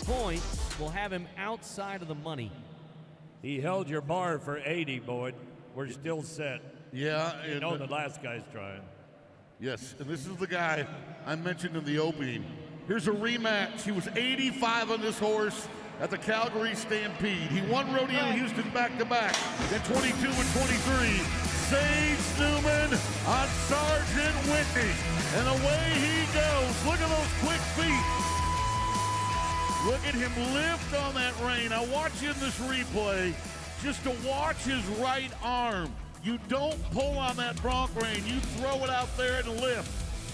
points will have him outside of the money. He held your bar for 80, Boyd. We're still set. Yeah. You know the last guy's trying. Yes, and this is the guy I mentioned in the opening. Here's a rematch. He was 85 on this horse at the Calgary Stampede. He won Rodeo Houston back-to-back. Then 22 and 23. Sage Newman on Sergeant Whitney. And away he goes. Look at those quick feet. Look at him lift on that rein. I watch in this replay just to watch his right arm. You don't pull on that bronc rein. You throw it out there and lift.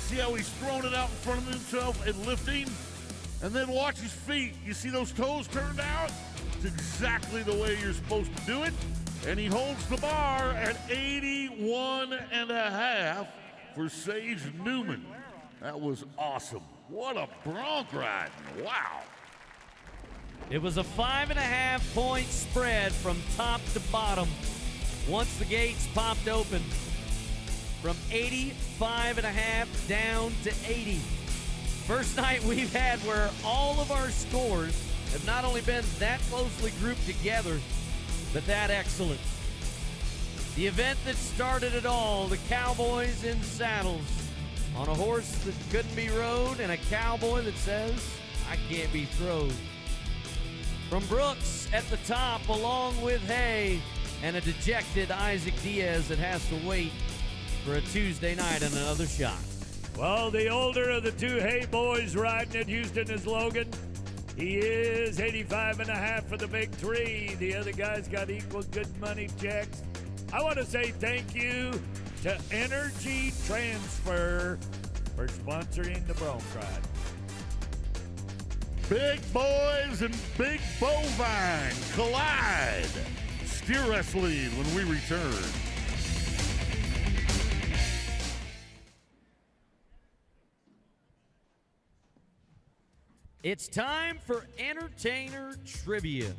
See how he's throwing it out in front of himself and lifting? And then watch his feet. You see those toes turned out? It's exactly the way you're supposed to do it. And he holds the bar at 81.5 for Sage Newman. That was awesome. What a bronc ride. Wow. It was a 5.5-point spread from top to bottom once the gates popped open, from 85.5 down to 80. First night we've had where all of our scores have not only been that closely grouped together, but that excellent. The event that started it all, the Cowboys in saddles, on a horse that couldn't be rode and a cowboy that says, I can't be throwed. From Brooks at the top, along with Hay, and a dejected Isaac Diaz that has to wait for a Tuesday night and another shot. Well, the older of the two Hay boys riding at Houston is Logan. He is 85.5 for the big three. The other guys got equal good money checks. I want to say thank you to Energy Transfer for sponsoring the bronc ride. Big boys and big bovine collide. Steer wrestling when we return. It's time for Entertainer Trivia.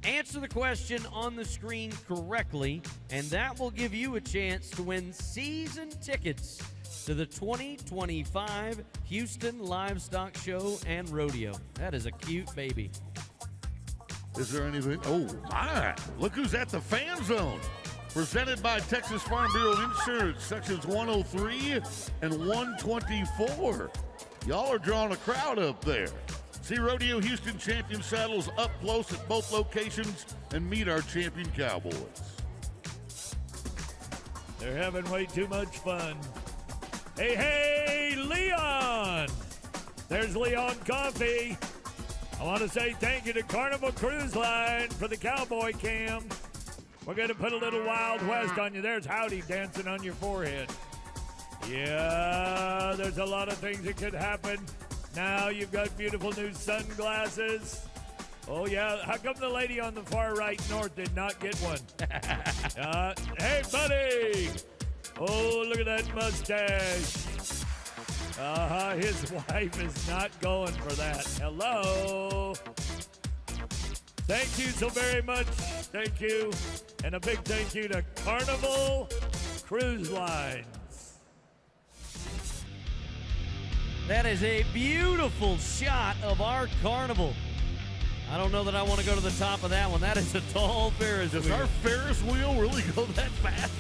Answer the question on the screen correctly, and that will give you a chance to win season tickets to the 2025 Houston Livestock Show and Rodeo. That is a cute baby. Is there anything? Oh, my. Look who's at the fan zone. Presented by Texas Farm Bureau Insurance, sections 103 and 124. Y'all are drawing a crowd up there. See Rodeo Houston champion saddles up close at both locations and meet our champion cowboys. They're having way too much fun. Hey, Leon! There's Leon Coffee. I want to say thank you to Carnival Cruise Line for the cowboy cam. We're going to put a little Wild West on you. There's Howdy dancing on your forehead. Yeah, there's a lot of things that could happen. Now you've got beautiful new sunglasses. Oh, yeah. How come the lady on the far right north did not get one? Hey, buddy. Oh, look at that mustache. His wife is not going for that. Hello. Thank you so very much. Thank you. And a big thank you to Carnival Cruise Lines. That is a beautiful shot of our Carnival. I don't know that I want to go to the top of that one. That is a tall Ferris wheel. Does our Ferris wheel really go that fast?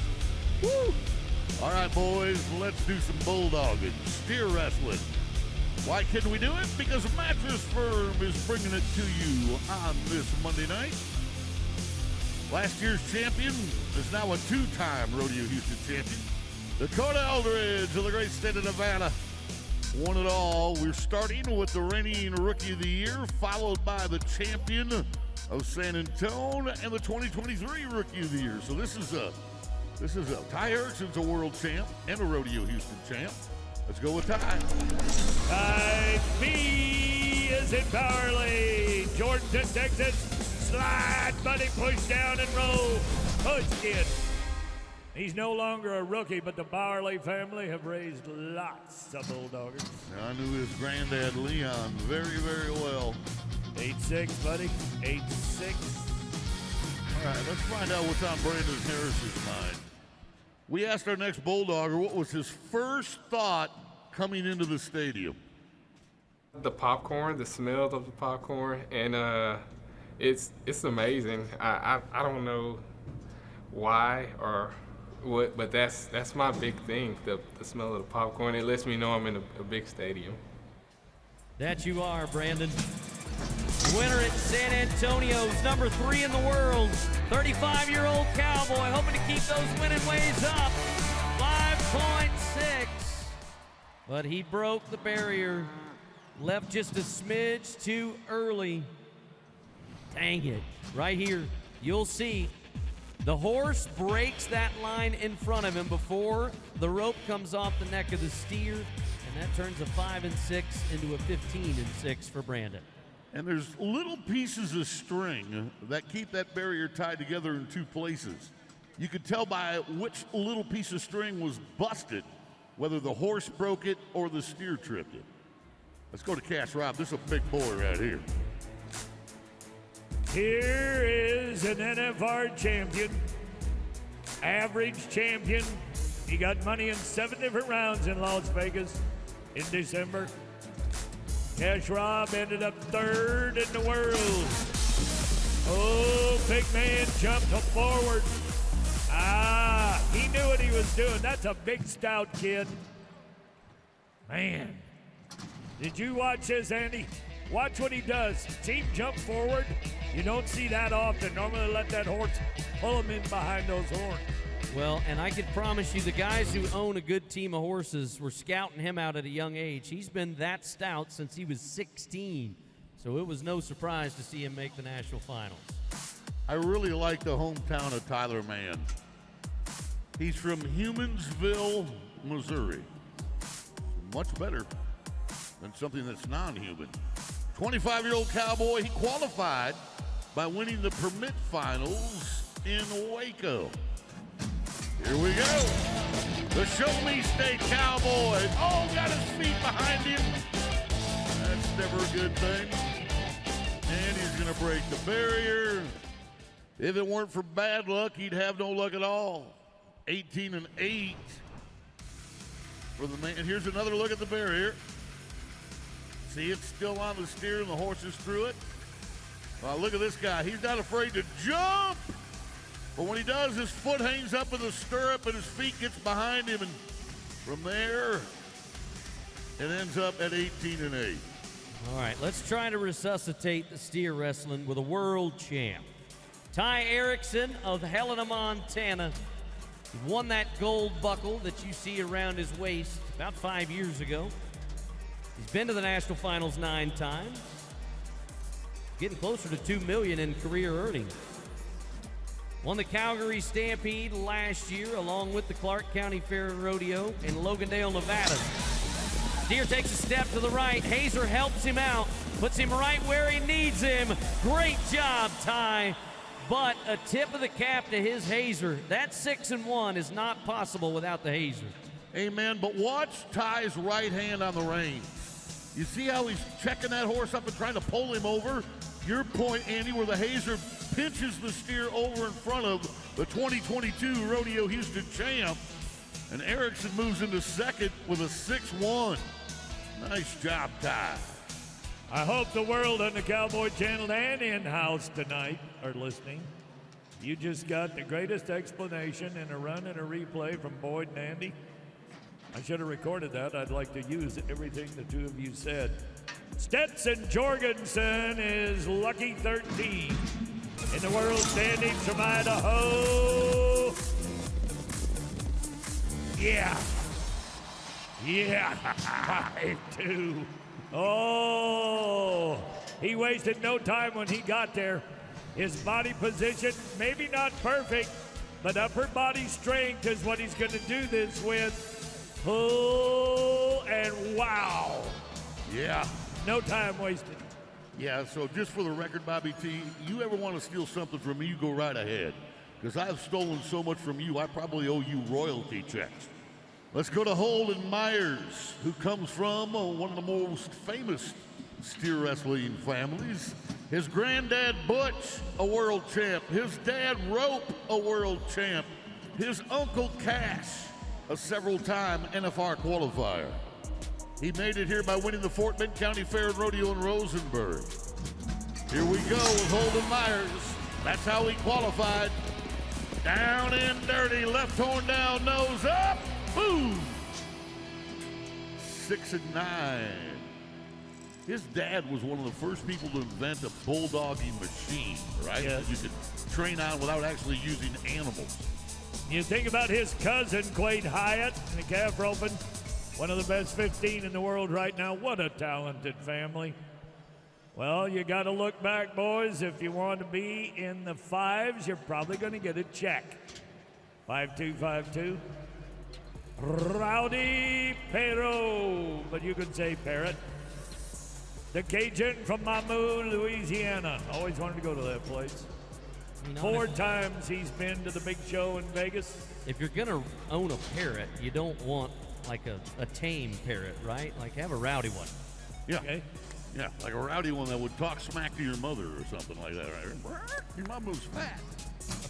Woo! All right, boys, let's do some bulldogging, steer wrestling. Why can we do it? Because Mattress Firm is bringing it to you on this Monday night. Last year's champion is now a two-time Rodeo Houston champion. Dakota Eldridge of the great state of Nevada won it all. We're starting with the reigning Rookie of the Year, followed by the champion of San Antonio and the 2023 Rookie of the Year. So this is a Ty Erickson's a world champ and a Rodeo Houston champ. Let's go with Ty. Ty B is in power lead. Jordan to Texas. Slide, buddy, push down and roll. Push kid. He's no longer a rookie, but the Bowerly family have raised lots of Bulldoggers. Now, I knew his granddad, Leon, very, very well. 8-6, buddy. 8-6. All right, let's find out what's on Brandon Harris's mind. We asked our next Bulldogger what was his first thought coming into the stadium. The popcorn, the smell of the popcorn, and it's amazing. I don't know why or what, but that's my big thing, the smell of the popcorn. It lets me know I'm in a big stadium. That you are, Brandon. Winner at San Antonio's, number 3 in the world, 35-year-old Cowboy, hoping to keep those winning ways up. 5.6. But he broke the barrier, left just a smidge too early. Dang it. Right here, you'll see the horse breaks that line in front of him before the rope comes off the neck of the steer, and that turns a 5-6 into a 15-6 for Brandon. And there's little pieces of string that keep that barrier tied together in two places. You could tell by which little piece of string was busted, whether the horse broke it or the steer tripped it. Let's go to Cash Rob. This is a big boy right here. Here is an NFR champion, average champion. He got money in 7 different rounds in Las Vegas in December. Cash Rob ended up 3rd in the world. Oh, big man jumped forward. He knew what he was doing. That's a big, stout kid. Man, did you watch this, Andy? Watch what he does. See him jump forward. You don't see that often. Normally let that horse pull him in behind those horns. Well, and I can promise you the guys who own a good team of horses were scouting him out at a young age. He's been that stout since he was 16, so it was no surprise to see him make the national finals. I really like the hometown of Tyler Mann. He's from Humansville, Missouri. Much better than something that's non-human. 25-year-old Cowboy, he qualified by winning the permit finals in Waco. Here we go. The Show Me State Cowboy. Oh, got his feet behind him. That's never a good thing. And he's going to break the barrier. If it weren't for bad luck, he'd have no luck at all. 18-8 for the man. And here's another look at the barrier. See, it's still on the steer and the horse is through it. Well, look at this guy. He's not afraid to jump. But when he does, his foot hangs up in the stirrup and his feet gets behind him. And from there, it ends up at 18-8. All right, let's try to resuscitate the steer wrestling with a world champ. Ty Erickson of Helena, Montana. He won that gold buckle that you see around his waist about 5 years ago. He's been to the national finals 9 times. Getting closer to $2 million in career earnings. Won the Calgary Stampede last year along with the Clark County Fair and Rodeo in Logandale, Nevada. Steer takes a step to the right. Hazer helps him out, puts him right where he needs him. Great job, Ty. But a tip of the cap to his Hazer. That 6-1 is not possible without the Hazer. Amen, but watch Ty's right hand on the reins. You see how he's checking that horse up and trying to pull him over? Your point, Andy, where the Hazer pinches the steer over in front of the 2022 Rodeo Houston champ. And Erickson moves into second with a 6-1. Nice job, Ty. I hope the world on the Cowboy Channel and in-house tonight are listening. You just got the greatest explanation in a run and a replay from Boyd and Andy. I should have recorded that. I'd like to use everything the two of you said. Stetson Jorgensen is lucky 13 in the world standings from Idaho. Yeah. 5-2. Oh, he wasted no time when he got there. His body position, maybe not perfect, but upper body strength is what he's going to do this with. pull, and wow. Yeah. No time wasted. Yeah, so just for the record, Bobby T, you ever want to steal something from me, you go right ahead. Because I've stolen so much from you, I probably owe you royalty checks. Let's go to Holden Myers, who comes from one of the most famous steer wrestling families. His granddad, Butch, a world champ. His dad, Rope, a world champ. His uncle, Cash, a several-time NFR qualifier. He made it here by winning the Fort Bend County Fair and Rodeo in Rosenberg. Here we go with Holden Myers. That's how he qualified. Down and dirty, left horn down, nose up, boom! 6-9. His dad was one of the first people to invent a bulldogging machine, right? Yes. That you could train on without actually using animals. You think about his cousin, Quade Hyatt, in the calf roping. One of the best 15 in the world right now. What a talented family. Well, you got to look back, boys. If you want to be in the fives, you're probably going to get a check. 5252. Rowdy Perot, but you could say Parrot. The Cajun from Mamou, Louisiana. Always wanted to go to that place. You know, 4 times he's been to the big show in Vegas. If you're going to own a parrot, you don't want like a tame parrot, right? Like have a rowdy one. Yeah. Okay. Yeah, like a rowdy one that would talk smack to your mother or something like that, right? Your mom moves fat.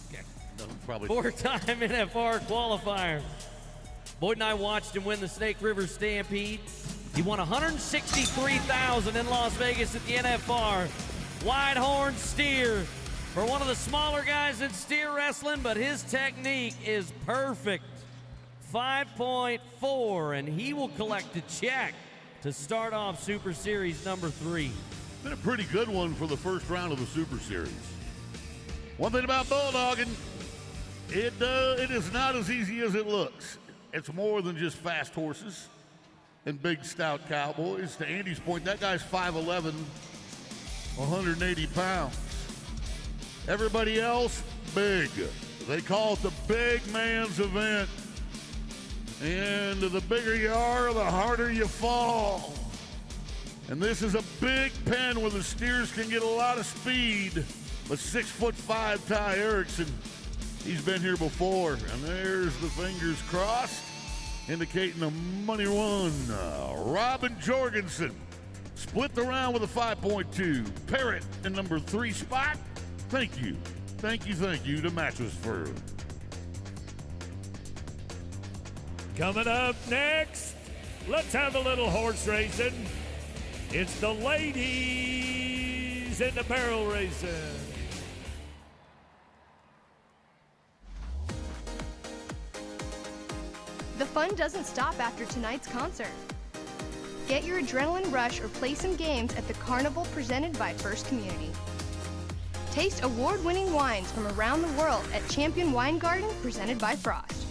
Okay. No, probably. 4-time NFR qualifier. Boyd and I watched him win the Snake River Stampede. He won $163,000 in Las Vegas at the NFR. Wide horn steer for one of the smaller guys in steer wrestling, but his technique is perfect. 5.4, and he will collect a check to start off Super Series number 3. Been a pretty good one for the first round of the Super Series. One thing about bulldogging, it is not as easy as it looks. It's more than just fast horses and big, stout cowboys. To Andy's point, that guy's 5'11", 180 pounds. Everybody else, big. They call it the big man's event. And the bigger you are, the harder you fall. And this is a big pen where the steers can get a lot of speed. But 6'5" Ty Erickson, he's been here before. And there's the fingers crossed, indicating a money one. Robin Jorgensen split the round with a 5.2. Parrot in number 3 spot. Thank you to Mattress Firm. Coming up next, let's have a little horse racing. It's the ladies in the barrel racing. The fun doesn't stop after tonight's concert. Get your adrenaline rush or play some games at the Carnival presented by First Community. Taste award-winning wines from around the world at Champion Wine Garden presented by Frost.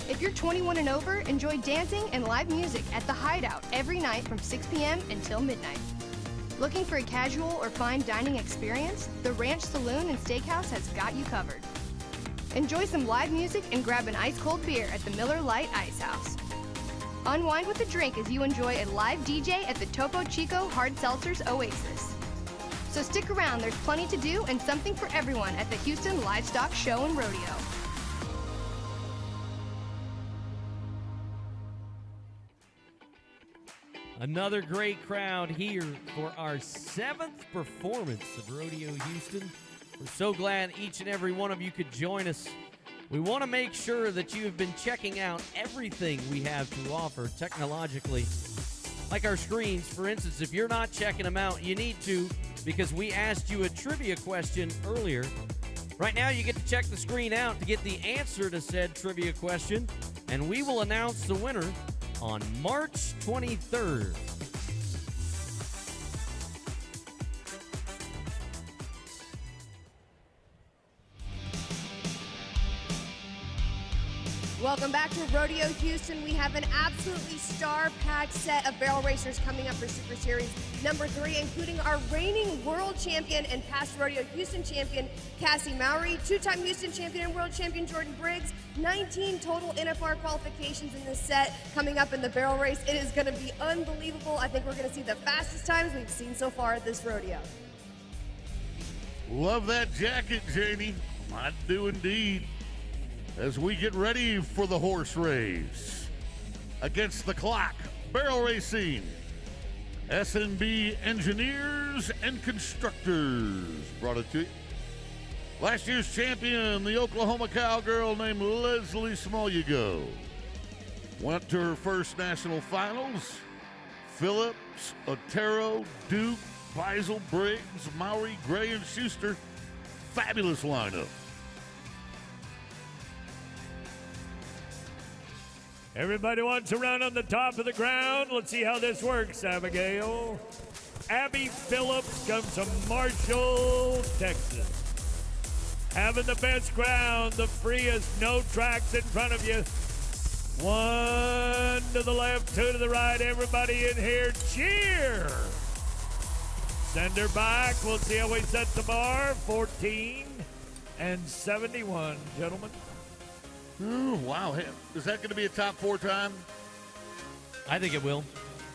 If you're 21 and over, enjoy dancing and live music at the Hideout every night from 6 p.m. until midnight. Looking for a casual or fine dining experience? The Ranch Saloon and Steakhouse has got you covered. Enjoy some live music and grab an ice-cold beer at the Miller Lite Ice House. Unwind with a drink as you enjoy a live DJ at the Topo Chico Hard Seltzers Oasis. So stick around, there's plenty to do and something for everyone at the Houston Livestock Show and Rodeo. Another great crowd here for our 7th performance of Rodeo Houston. We're so glad each and every one of you could join us. We want to make sure that you have been checking out everything we have to offer technologically. Like our screens, for instance, if you're not checking them out, you need to, because we asked you a trivia question earlier. Right now, you get to check the screen out to get the answer to said trivia question, and we will announce the winner on March 23rd. Welcome back to Rodeo Houston. We have an absolutely star-packed set of barrel racers coming up for Super Series number 3, including our reigning world champion and past Rodeo Houston champion, Cassie Mowry, two-time Houston champion and world champion, Jordan Briggs, 19 total NFR qualifications in this set coming up in the barrel race. It is going to be unbelievable. I think we're going to see the fastest times we've seen so far at this rodeo. Love that jacket, Janie. I do indeed. As we get ready for the horse race. Against the clock, barrel racing, SNB Engineers and Constructors brought it to you. Last year's champion, the Oklahoma cowgirl named Leslie Smolyago, went to her first national finals. Phillips, Otero, Duke, Beisel, Briggs, Mowry, Gray, and Schuster. Fabulous lineup. Everybody wants a run on the top of the ground. Let's see how this works, Abigail. Abby Phillips comes from Marshall, Texas. Having the best ground, the freest, no tracks in front of you. One to the left, two to the right. Everybody in here, cheer. Send her back. We'll see how we set the bar. 14 and 71, gentlemen. Oh, wow. Hey, is that going to be a top 4 time? I think it will.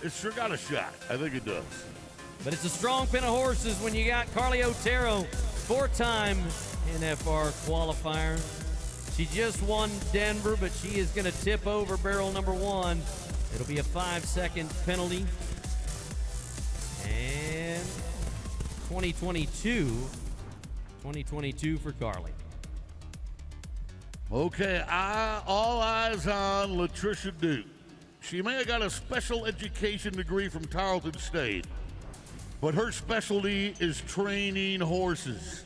It sure got a shot. I think it does. But it's a strong pin of horses when you got Carly Otero, 4-time NFR qualifier. She just won Denver, but she is going to tip over barrel number 1. It'll be a 5-second penalty. And 2022 for Carly. Okay, all eyes on Latricia Duke. She may have got a special education degree from Tarleton State, but her specialty is training horses.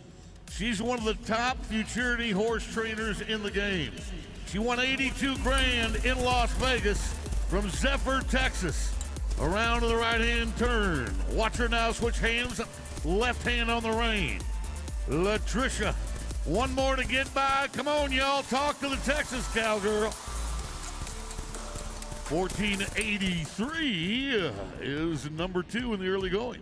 She's one of the top futurity horse trainers in the game. She won $82 grand in Las Vegas from Zephyr, Texas. Around to the right-hand turn. Watch her now switch hands, left hand on the rein. Latricia. One more to get by. Come on, y'all. Talk to the Texas cowgirl. 1483 is number 2 in the early going.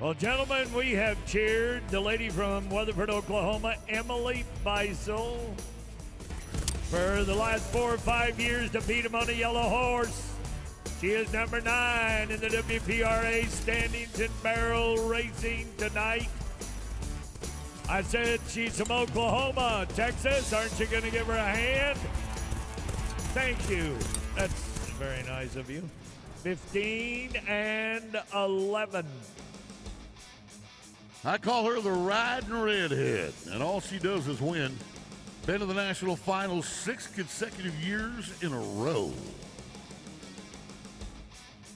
Well, gentlemen, we have cheered the lady from Weatherford, Oklahoma, Emily Beisel, for the last 4 or 5 years to beat him on a yellow horse. She is number 9 in the WPRA standings in barrel racing tonight. I said she's from Oklahoma, Texas. Aren't you going to give her a hand? Thank you. That's very nice of you. 15 and 11. I call her the riding redhead, and all she does is win. Been to the national finals 6 consecutive years in a row.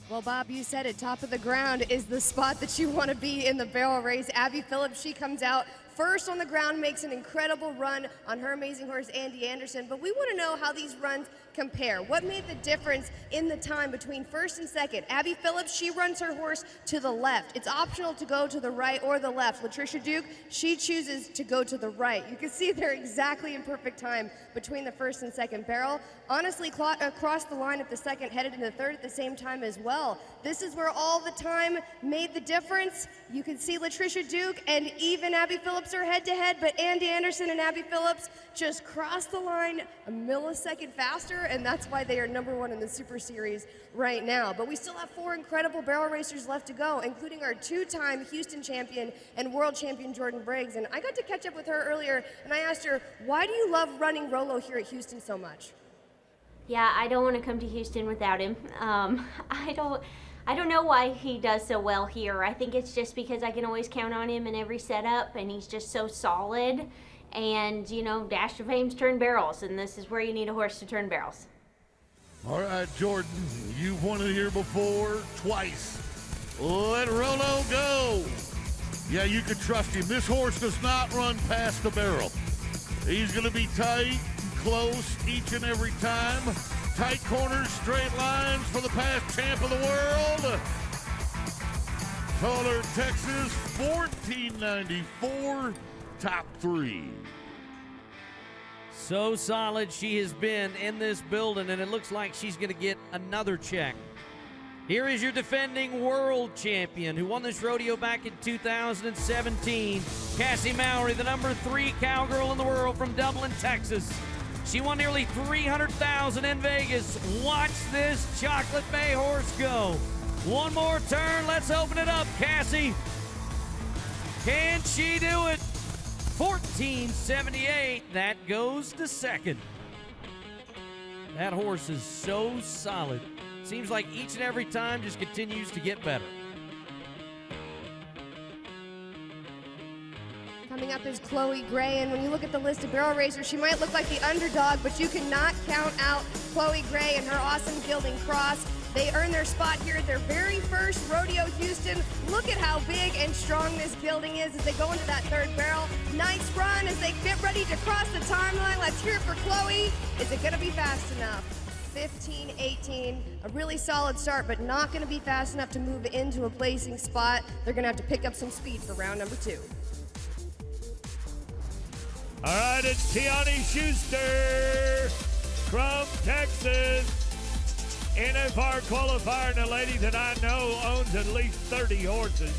Well, Bob, you said it. Top of the ground is the spot that you want to be in the barrel race. Abby Phillips, she comes out first on the ground, makes an incredible run on her amazing horse, Andy Anderson. But we want to know how these runs compare. What made the difference in the time between first and second? Abby Phillips, she runs her horse to the left. It's optional to go to the right or the left. Latricia Duke, she chooses to go to the right. You can see they're exactly in perfect time between the first and second barrel. Honestly, across the line at the second, headed into the third at the same time as well. This is where all the time made the difference. You can see Latricia Duke and even Abby Phillips are head-to-head, but Andy Anderson and Abby Phillips just crossed the line a millisecond faster, and that's why they are number 1 in the Super Series right now. But we still have 4 incredible barrel racers left to go, including our 2-time Houston champion and world champion Jordan Briggs. And I got to catch up with her earlier, and I asked her, why do you love running Rolo here at Houston so much? Yeah, I don't want to come to Houston without him. I don't know why he does so well here. I think it's just because I can always count on him in every setup, and he's just so solid. And, you know, Dash of Fame's turn barrels, and this is where you need a horse to turn barrels. All right, Jordan, you've won it here before, twice. Let Rolo go. Yeah, you can trust him. This horse does not run past the barrel. He's going to be tight and close each and every time. Tight corners, straight lines for the past champ of the world. Color Texas, 1494, top 3. So solid she has been in this building, and it looks like she's going to get another check. Here is your defending world champion who won this rodeo back in 2017, Cassie Mowry, the number 3 cowgirl in the world from Dublin, Texas. She won nearly $300,000 in Vegas. Watch this Chocolate Bay horse go. One more turn. Let's open it up, Cassie. Can she do it? 14.78. That goes to second. That horse is so solid. Seems like each and every time just continues to get better. Coming up is Chloe Gray, and when you look at the list of barrel racers, she might look like the underdog, but you cannot count out Chloe Gray and her awesome gilding cross. They earned their spot here at their very first Rodeo Houston. Look at how big and strong this gelding is as they go into that third barrel. Nice run as they get ready to cross the timeline. Let's hear it for Chloe. Is it going to be fast enough? 15-18, a really solid start, but not going to be fast enough to move into a placing spot. They're going to have to pick up some speed for round number 2. All right, it's Tiani Schuster from Texas. NFR qualifier, and a lady that I know owns at least 30 horses.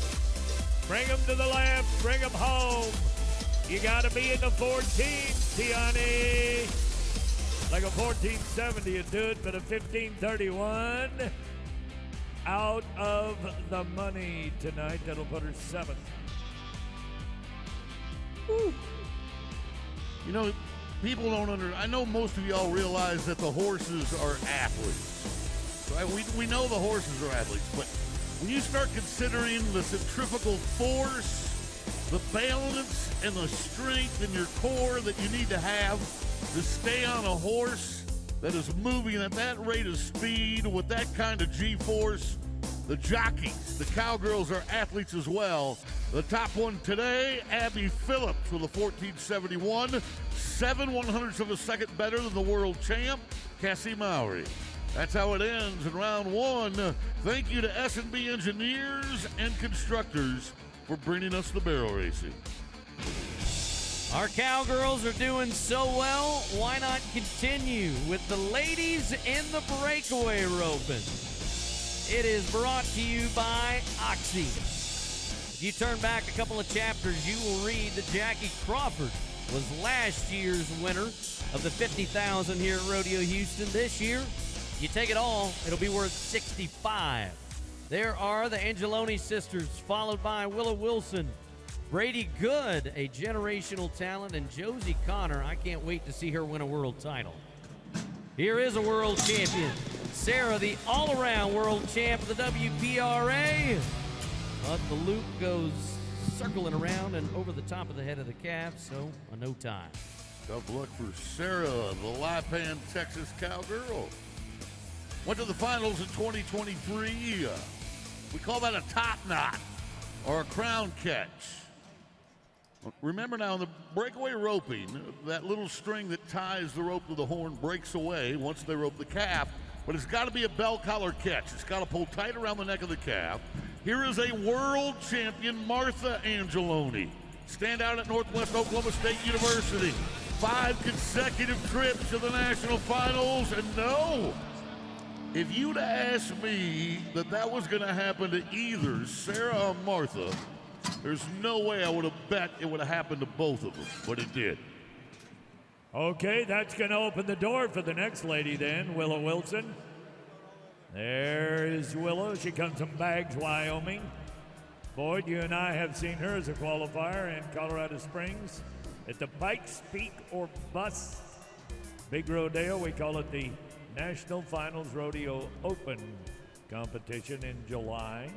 Bring them to the lab, bring them home. You got to be in the 14, Tiani. Like a 1470 would do it, but a 1531 out of the money tonight. That'll put her 7th. Woo. You know, people don't I know most of y'all realize that the horses are athletes. Right? We know the horses are athletes, but when you start considering the centrifugal force, the balance, and the strength in your core that you need to have to stay on a horse that is moving at that rate of speed with that kind of G-force, the jockeys, the cowgirls are athletes as well. The top one today, Abby Phillips with a 1471, 7/100ths of a second better than the world champ, Cassie Mowry. That's how it ends in round 1. Thank you to S&B Engineers and Constructors for bringing us the barrel racing. Our cowgirls are doing so well, why not continue with the ladies in the breakaway roping? It is brought to you by Oxy. If you turn back a couple of chapters, you will read that Jackie Crawford was last year's winner of the $50,000 here at Rodeo Houston. This year, you take it all, it'll be worth $65,000. There are the Angeloni sisters, followed by Willow Wilson, Brady Good, a generational talent, and Josie Connor. I can't wait to see her win a world title. Here is a world champion, Sarah, the all-around world champ of the WPRA. But the loop goes circling around and over the top of the head of the calf, so a no tie. Tough luck for Sarah, the Lipan, Texas cowgirl. Went to the finals in 2023. We call that a top knot or a crown catch. Remember now, in the breakaway roping, that little string that ties the rope to the horn breaks away once they rope the calf, but it's got to be a bell collar catch. It's got to pull tight around the neck of the calf. Here is a world champion, Martha Angeloni. Stand out at Northwest Oklahoma State University. 5 consecutive trips to the national finals, and no, if you'd asked me that was going to happen to either Sarah or Martha, there's no way I would have bet it would have happened to both of them, but it did. Okay, that's going to open the door for the next lady then, Willow Wilson. There is Willow. She comes from Baggs, Wyoming. Boyd, you and I have seen her as a qualifier in Colorado Springs at the Pikes Peak or Bust Big Rodeo. We call it the National Finals Rodeo Open competition in July.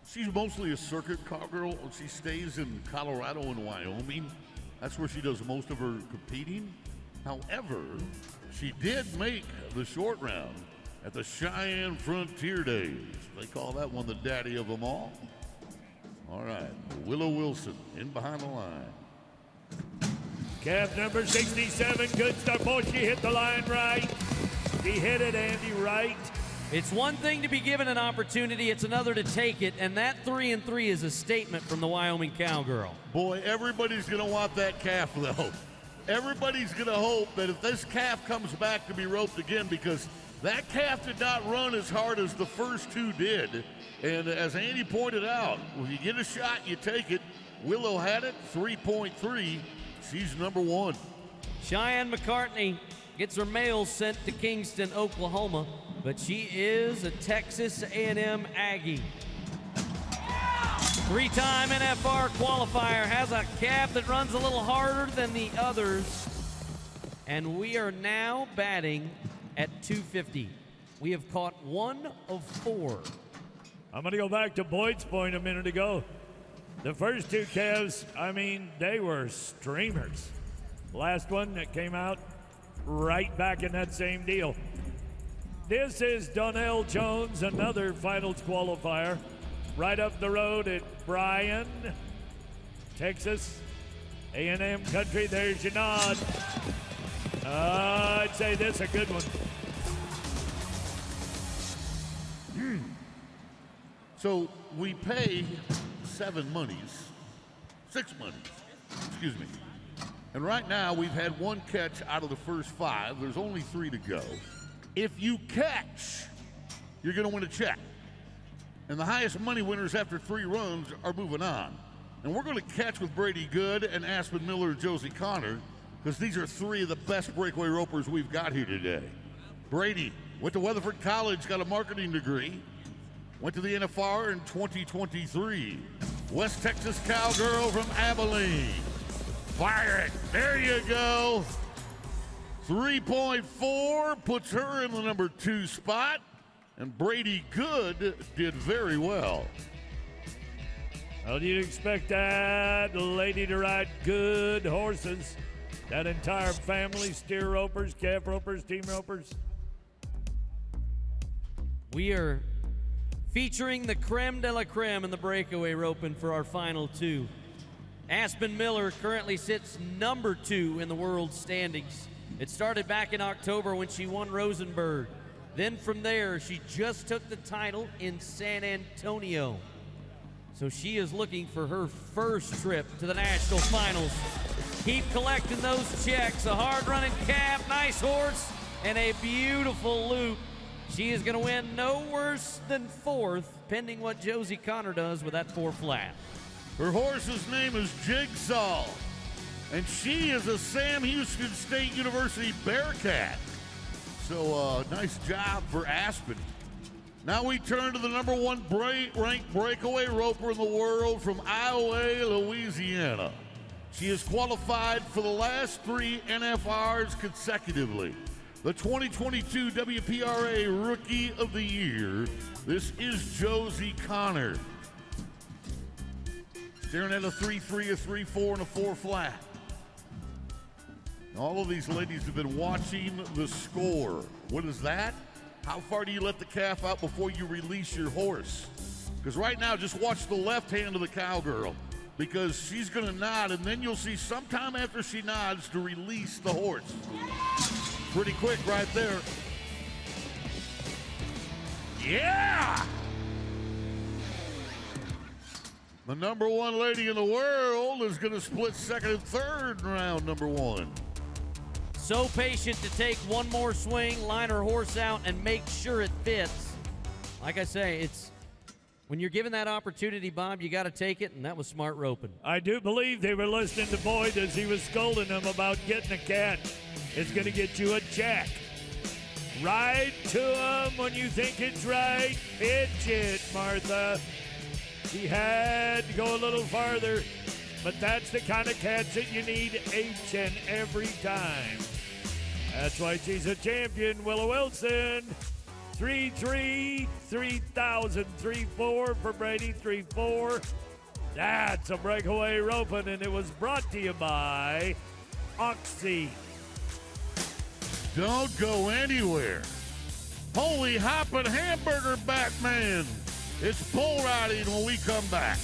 She's mostly a circuit cowgirl. She stays in Colorado and Wyoming. That's where she does most of her competing. However, she did make the short round at the Cheyenne Frontier Days. They call that one the daddy of them all. All right, Willow Wilson in behind the line. Calf number 67, good start. Boy, she hit the line right. She hit it, Andy, right. It's one thing to be given an opportunity, it's another to take it, and that 3-3 is a statement from the Wyoming cowgirl. Boy, everybody's going to want that calf, though. everybody's going to hope that if this calf comes back to be roped again, because that calf did not run as hard as the first two did. And as Andy pointed out, if you get a shot, you take it. Willow had it, 3.3. She's number one. Cheyenne McCartney gets her mail sent to Kingston, Oklahoma, but she is a Texas A&M Aggie. Three-time NFR qualifier, has a calf that runs a little harder than the others. And we are now batting at 250. We have caught 1 of 4. I'm going to go back to Boyd's point a minute ago. The first two calves, I mean, they were streamers. Last one that came out right back in that same deal. This is Donnell Jones, another finals qualifier. Right up the road at Bryan, Texas, A&M country. There's your nod. I'd say this is a good one. So we pay 6 monies, excuse me. And right now we've had 1 catch out of the first 5. There's only 3 to go. If you catch, you're going to win a check. And the highest money winners after 3 runs are moving on. And we're going to catch with Brady Good and Aspen Miller and Josie Connor, because these are 3 of the best breakaway ropers we've got here today. Brady went to Weatherford College, got a marketing degree, went to the NFR in 2023. West Texas Cowgirl from Abilene. Fire it. There you go. 3.4 puts her in the number 2 spot. And Brady Good did very well. Well, you'd expect that lady to ride good horses. That entire family, steer ropers, calf ropers, team ropers. We are featuring the creme de la creme in the breakaway roping for our final 2. Aspen Miller currently sits number 2 in the world standings. It started back in October when she won Rosenberg. Then from there, she just took the title in San Antonio. So she is looking for her first trip to the national finals. Keep collecting those checks. A hard-running calf, nice horse, and a beautiful loop. She is going to win no worse than 4th, pending what Josie Connor does with that 4 flat. Her horse's name is Jigsaw, and she is a Sam Houston State University Bearcat. So nice job for Aspen. Now we turn to the number 1 ranked breakaway roper in the world from Iowa, Louisiana. She has qualified for the last 3 NFRs consecutively. The 2022 WPRA Rookie of the Year. This is Josie Connor. Staring at a 3-3, a 3-4, and a 4 flat. All of these ladies have been watching the score. What is that? How far do you let the calf out before you release your horse? Because right now, just watch the left hand of the cowgirl, because she's going to nod, and then you'll see sometime after she nods to release the horse. Pretty quick right there. Yeah! The number 1 lady in the world is going to split 2nd and 3rd in round number 1. So patient to take one more swing, line her horse out, and make sure it fits. Like I say, it's when you're given that opportunity, Bob, you got to take it, and that was smart roping. I do believe they were listening to Boyd as he was scolding them about getting a catch. It's going to get you a check. Ride to them when you think it's right. Pitch it, Martha. She had to go a little farther, but that's the kind of catch that you need each and every time. That's why she's a champion. Willow Wilson, 3-3, 3,000, 3-4 for Brady, 3-4. That's a breakaway roping, and it was brought to you by Oxy. Don't go anywhere. Holy hoppin' hamburger Batman. It's bull riding when we come back.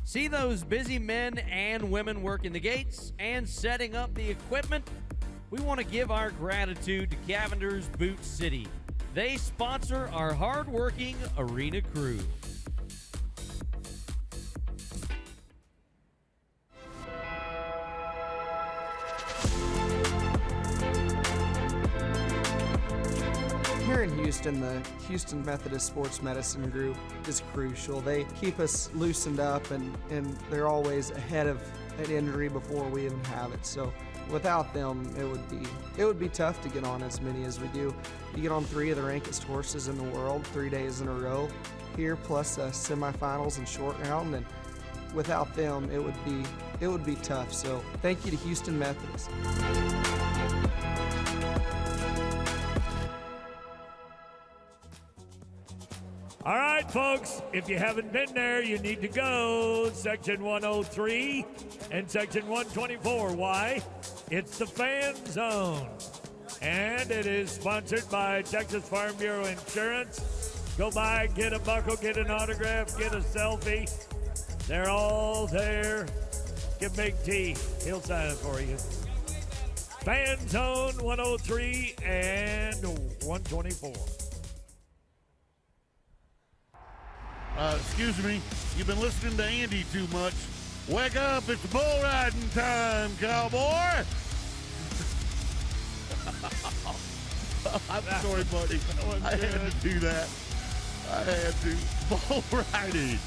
See those busy men and women working the gates and setting up the equipment? We want to give our gratitude to Cavender's Boot City. They sponsor our hard-working arena crew. Here in Houston, the Houston Methodist Sports Medicine Group is crucial. They keep us loosened up and they're always ahead of an injury before we even have it. So without them, it would be tough to get on as many as we do. You get on 3 of the rankest horses in the world 3 days in a row here, plus semifinals and short round, and without them, it would be tough. So thank you to Houston Methodist. All right, folks, if you haven't been there, you need to go. Section 103 and Section 124. Why? It's the Fan Zone. And it is sponsored by Texas Farm Bureau Insurance. Go by, get a buckle, get an autograph, get a selfie. They're all there. Give Big T. He'll sign it for you. Fan Zone 103 and 124. Excuse me, you've been listening to Andy too much. Wake up, it's bull riding time, cowboy! I'm sorry, buddy. I had to do that. I had to. Bull riding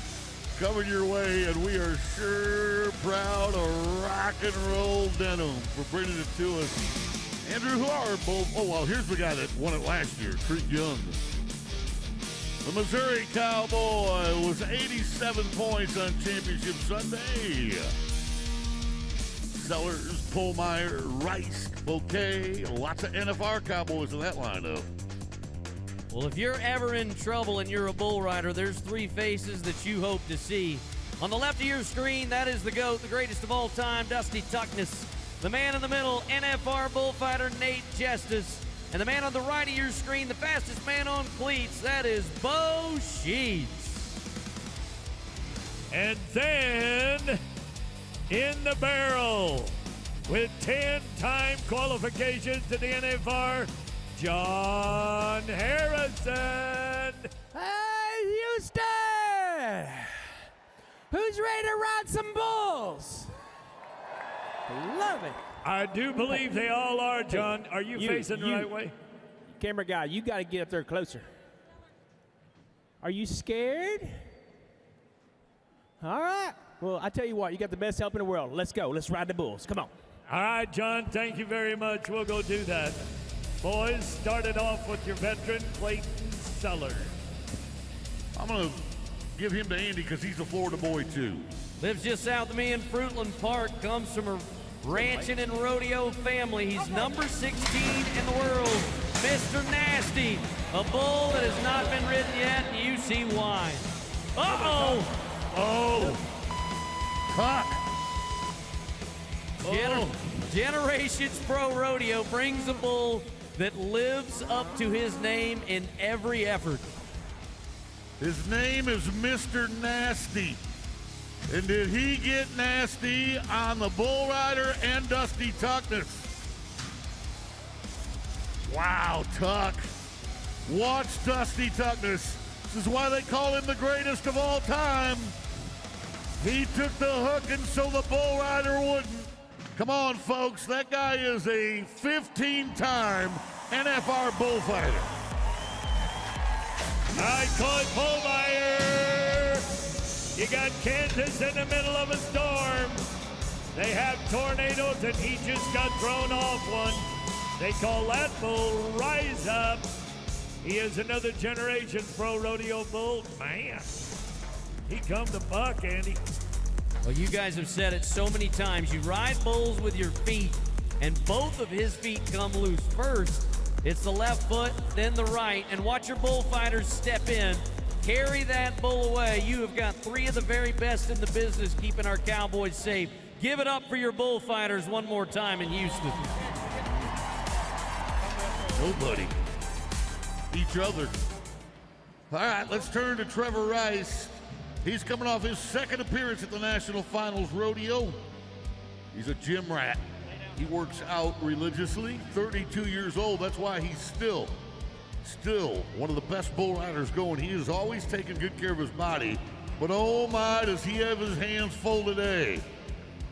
coming your way, and we are sure proud of rock and roll denim for bringing it to us. Andrew, who are bull? Oh, well, here's the guy that won it last year, Treat Young. The Missouri Cowboy was 87 points on Championship Sunday. Sellers, Pullmeyer, Rice, Bouquet, lots of NFR Cowboys in that lineup. Well, if you're ever in trouble and you're a bull rider, there's 3 faces that you hope to see. On the left of your screen, that is the GOAT, the greatest of all time, Dusty Tuckness. The man in the middle, NFR bullfighter Nate Justice. And the man on the right of your screen, the fastest man on cleats, that is Bo Sheets. And then, in the barrel, with 10-time qualifications to the NFR, John Harrison. Hey, Houston! Who's ready to ride some bulls? Love it. I do believe they all are, John. Are you facing the right way? Camera guy, you got to get up there closer. Are you scared? All right. Well, I tell you what, you got the best help in the world. Let's go. Let's ride the bulls. Come on. All right, John, thank you very much. We'll go do that. Boys, start it off with your veteran, Clayton Sellers. I'm going to give him to Andy because he's a Florida boy, too. Lives just south of me in Fruitland Park, comes from a ranching and rodeo family. He's number 16 in the world, Mr. Nasty, a bull that has not been ridden yet, and you see why. Uh-oh! Oh! Cut! Generations Pro Rodeo brings a bull that lives up to his name in every effort. His name is Mr. Nasty. And did he get nasty on the bull rider and Dusty Tuckness? Wow, Tuck. Watch Dusty Tuckness. This is why they call him the greatest of all time. He took the hook and so the bull rider wouldn't. Come on, folks. That guy is a 15-time NFR bullfighter. All right, Claude Pullmeyer. You got Kansas in the middle of a storm. They have tornadoes, and he just got thrown off one. They call that bull Rise Up. He is another generation pro rodeo bull. Man, he come to buck, Andy. Well, you guys have said it so many times. You ride bulls with your feet, and both of his feet come loose. First, it's the left foot, then the right, and watch your bullfighters step in. Carry that bull away. You have got 3 of the very best in the business keeping our Cowboys safe. Give it up for your bullfighters one more time in Houston. Nobody. Each other. All right, let's turn to Trevor Rice. He's coming off his 2nd appearance at the National Finals Rodeo. He's a gym rat. He works out religiously, 32 years old. That's why he's still Still one of the best bull riders going. He has always taken good care of his body, but oh my, does he have his hands full today.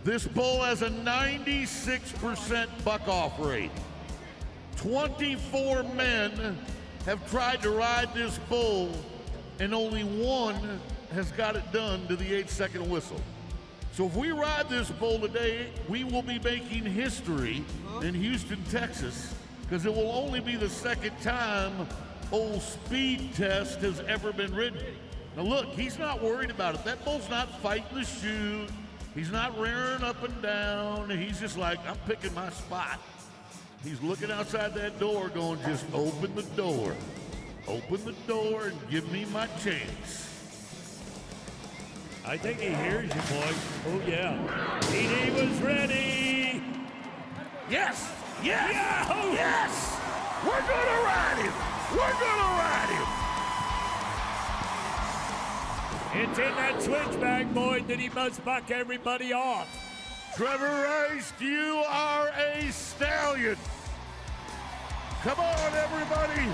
This bull has a 96% buck-off rate. 24 men have tried to ride this bull, and only one has got it done to the 8-second whistle. So if we ride this bull today, we will be making history in Houston, Texas, because it will only be the second time old Speed Test has ever been ridden. Now look, he's not worried about it. That bull's not fighting the chute. He's not rearing up and down. He's just like, I'm picking my spot. He's looking outside that door going, just open the door. Open the door and give me my chance. I think he hears you, boy. Oh, yeah. He was ready. Yes! Yes! Yahoo! Yes! We're gonna ride him! We're gonna ride him! It's in that switchback, boy, that he must buck everybody off. Trevor Rice, you are a stallion. Come on, everybody.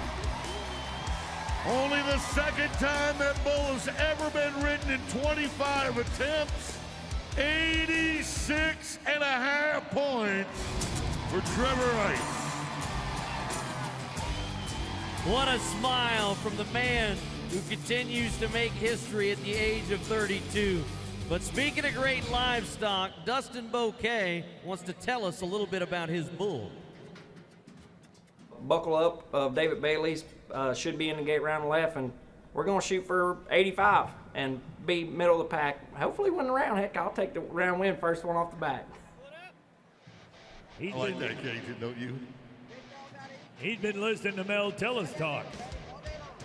Only the second time that bull has ever been ridden in 25 attempts. 86.5 points for Trevor Rice. What a smile from the man who continues to make history at the age of 32. But speaking of great livestock, Dustin Bouquet wants to tell us a little bit about his bull. Buckle up of David Bailey's should be in the gate round left, and we're going to shoot for 85 and be middle of the pack. Hopefully win the round. Heck, I'll take the round win, first one off the bat. I like that, Cajun, don't you? He's been listening to Mel Tillis talk.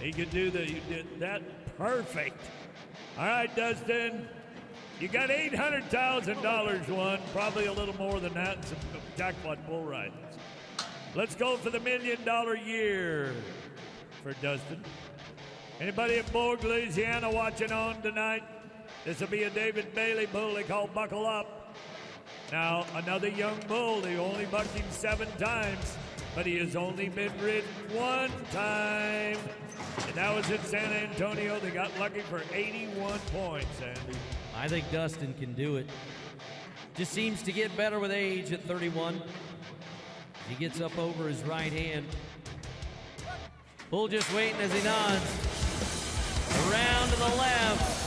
He could do that perfect. All right, Dustin, you got $800,000 won, probably a little more than that, and some jackpot bull ridings. Let's go for the $1 million year for Dustin. Anybody in Bourg, Louisiana watching on tonight? This will be a David Bailey bull they call Buckle Up. Now, another young bull. They only bucked him 7 times, but he has only been ridden 1 time. And that was in San Antonio. They got lucky for 81 points, Andy. I think Dustin can do it. Just seems to get better with age at 31. He gets up over his right hand. Bull just waiting as he nods. Around to the left.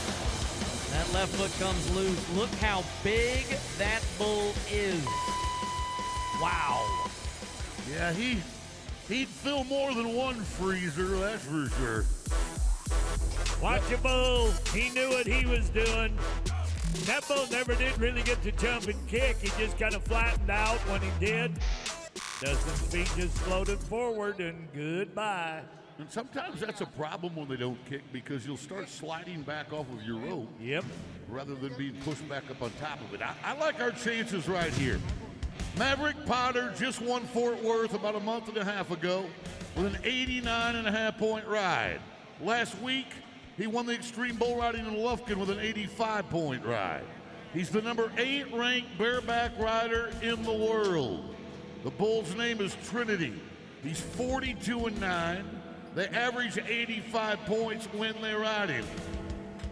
That left foot comes loose. Look how big that bull is. Wow. Yeah, he'd fill more than one freezer, that's for sure. Watch a bull. He knew what he was doing. That bull never did really get to jump and kick. He just kind of flattened out when he did. Dustin's feet just floated forward and goodbye. And sometimes that's a problem when they don't kick, because you'll start sliding back off of your rope. Yep. Rather than being pushed back up on top of it. I like our chances right here. Maverick Potter just won Fort Worth about a month and a half ago with an 89.5 point ride. Last week, he won the Extreme Bull Riding in Lufkin with an 85 point ride. He's the number 8 ranked bareback rider in the world. The bull's name is Trinity. He's 42-9. They average 85 points when they ride him.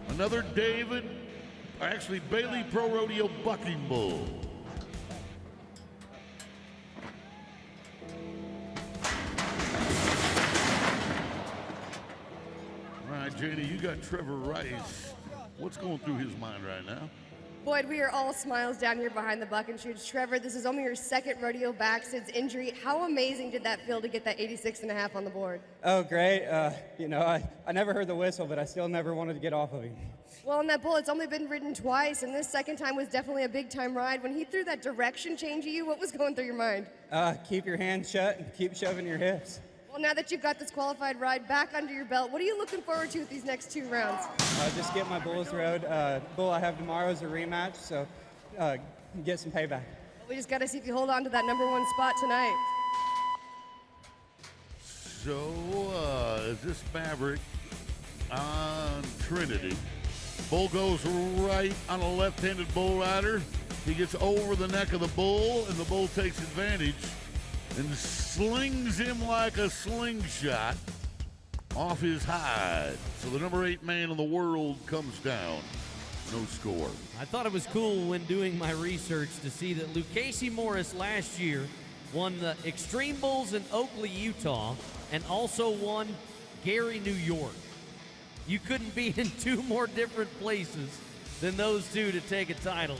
Another Bailey Pro Rodeo bucking bull. All right, Janie, you got Trevor Rice. What's going through his mind right now? Boyd, we are all smiles down here behind the buck and shoots. Trevor, this is only your second rodeo back since injury. How amazing did that feel to get that 86.5 on the board? Oh, great. I never heard the whistle, but I still never wanted to get off of him. Well, in that bull, it's only been ridden twice, and this second time was definitely a big-time ride. When he threw that direction change at you, what was going through your mind? Keep your hands shut and keep shoving your hips. Well, now that you've got this qualified ride back under your belt, what are you looking forward to with these next 2 rounds? Just get my Bulls Road. Bull I have tomorrow is a rematch, so get some payback. We just got to see if you hold on to that #1 spot tonight. So, is this Maverick on Trinity? Bull goes right on a left-handed bull rider. He gets over the neck of the bull, and the bull takes advantage and slings him like a slingshot. off his hide. So the number 8 man in the world comes down. No score. I thought it was cool when doing my research to see that Lucchese Morris last year won the Extreme Bulls in Oakley, Utah, and also won Gary, New York. You couldn't be in 2 more different places than those 2 to take a title.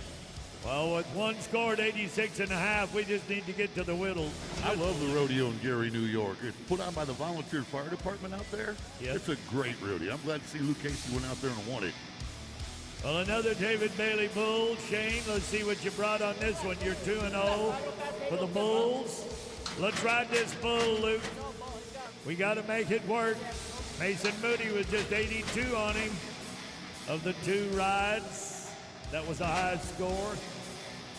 Well, with one scored 86.5, we just need to get to the whittles. I love the rodeo in Gary, New York. It's put on by the volunteer fire department out there. Yes. It's a great rodeo. I'm glad to see Lucchese went out there and won it. Well, another David Bailey bull. Shane, let's see what you brought on this one. You're 2-0 for the Bulls. Let's ride this bull, Luke. We got to make it work. Mason Moody was just 82 on him of the 2 rides. That was the highest score.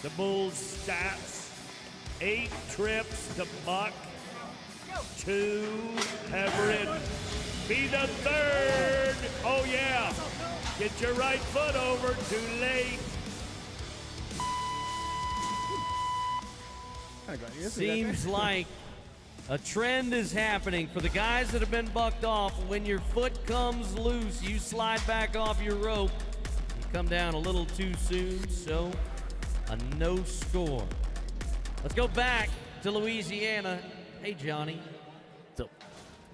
The Bulls' stats: 8 trips to buck, 2 have ridden. Be the 3rd. Oh, yeah. Get your right foot over. Too late. Seems like a trend is happening for the guys that have been bucked off. When your foot comes loose, you slide back off your rope. You come down a little too soon, so a no score. Let's go back to Louisiana. Hey, Johnny.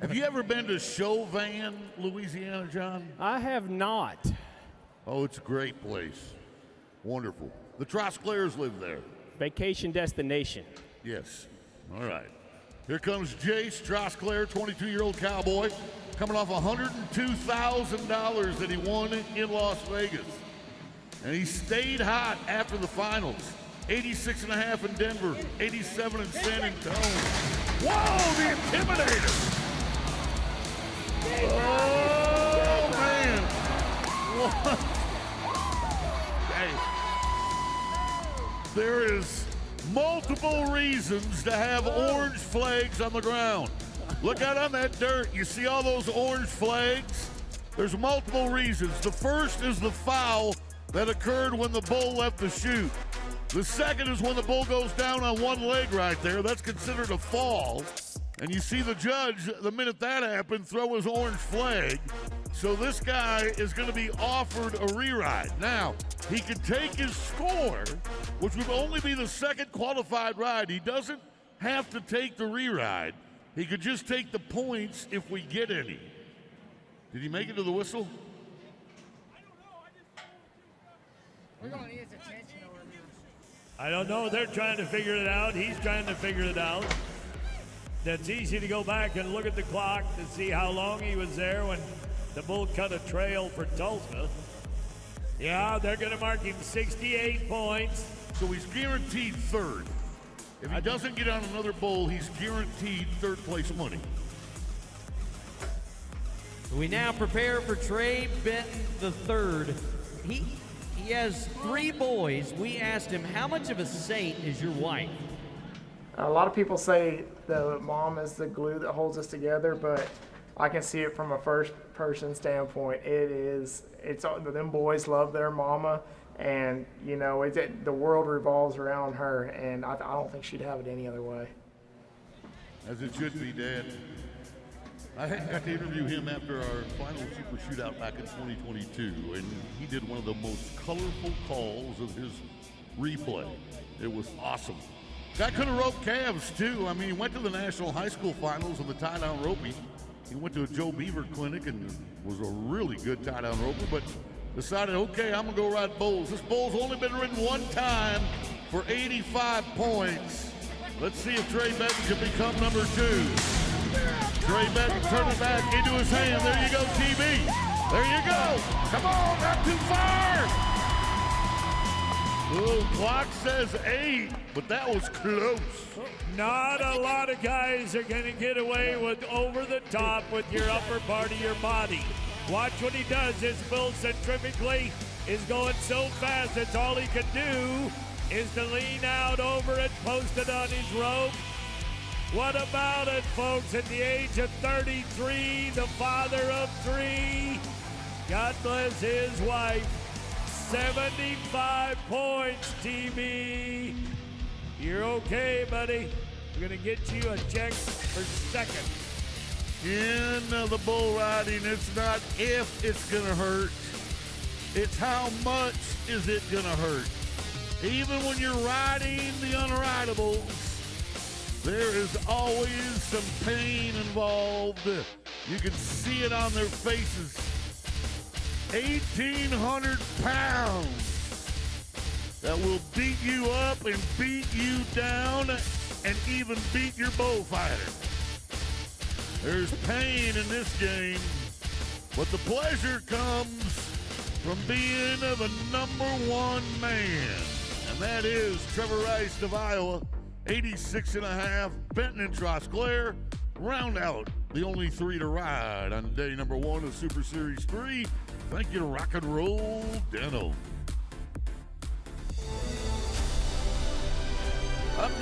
Have you ever been to Chauvin, Louisiana, John? I have not. Oh, it's a great place. Wonderful. The Trosclairs live there. Vacation destination. Yes. All right. Here comes Jace Trosclair, 22-year-old cowboy, coming off $102,000 that he won in Las Vegas. And he stayed hot after the finals. 86.5 in Denver, 87 in San Antonio. Whoa, the Intimidator! Oh, man. What? Hey. There is multiple reasons to have orange flags on the ground. Look out on that dirt. You see all those orange flags? There's multiple reasons. The first is the foul that occurred when the bull left the chute. The second is when the bull goes down on one leg right there. That's considered a fall. And you see the judge, the minute that happened, throw his orange flag. So this guy is going to be offered a re-ride. Now, he could take his score, which would only be the second qualified ride. He doesn't have to take the re-ride. He could just take the points if we get any. Did he make it to the whistle? We're going to need his attention over there. I don't know. They're trying to figure it out. He's trying to figure it out. That's easy to go back and look at the clock to see how long he was there when the bull cut a trail for Tulsa. Yeah, they're going to mark him 68 points. So he's guaranteed 3rd. If he doesn't get on another bull, he's guaranteed 3rd place money. We now prepare for Trey Benton III. He has 3 boys. We asked him, how much of a saint is your wife? A lot of people say the mom is the glue that holds us together, but I can see it from a first-person standpoint. It's them boys love their mama, and you know the world revolves around her, and I don't think she'd have it any other way. As it should be, Dad. I got to interview him after our final Super Shootout back in 2022, and he did one of the most colorful calls of his replay. It was awesome. Guy could have roped calves, too. I mean, he went to the National High School Finals in the tie-down roping. He went to a Joe Beaver clinic and was a really good tie-down roper, but decided, okay, I'm going to go ride bulls. This bull's only been ridden one time for 85 points. Let's see if Trey Benton can become number 2. Trey Benton turned it back into his hand. There you go, TV. There you go. Come on, not too far. Oh, clock says 8, but that was close. Not a lot of guys are going to get away with over the top with your upper part of your body. Watch what he does. His bull centrifugally is going so fast, that's all he can do is to lean out over it, post it on his rope. What about it, folks? At the age of 33, the father of 3, God bless his wife, 75 points, TV. You're okay, buddy. We're going to get you a check for 2nd. In the bull riding, it's not if it's going to hurt. It's how much is it going to hurt. Even when you're riding the unridables, there is always some pain involved. You can see it on their faces. 1,800 pounds that will beat you up and beat you down and even beat your bullfighter. There's pain in this game, but the pleasure comes from being the #1 man. And that is Trevor Rice of Iowa, 86.5. Benton and Trosclair round out the only 3 to ride on day number 1 of Super Series 3. Thank you to Rock and Roll Dental. Up next.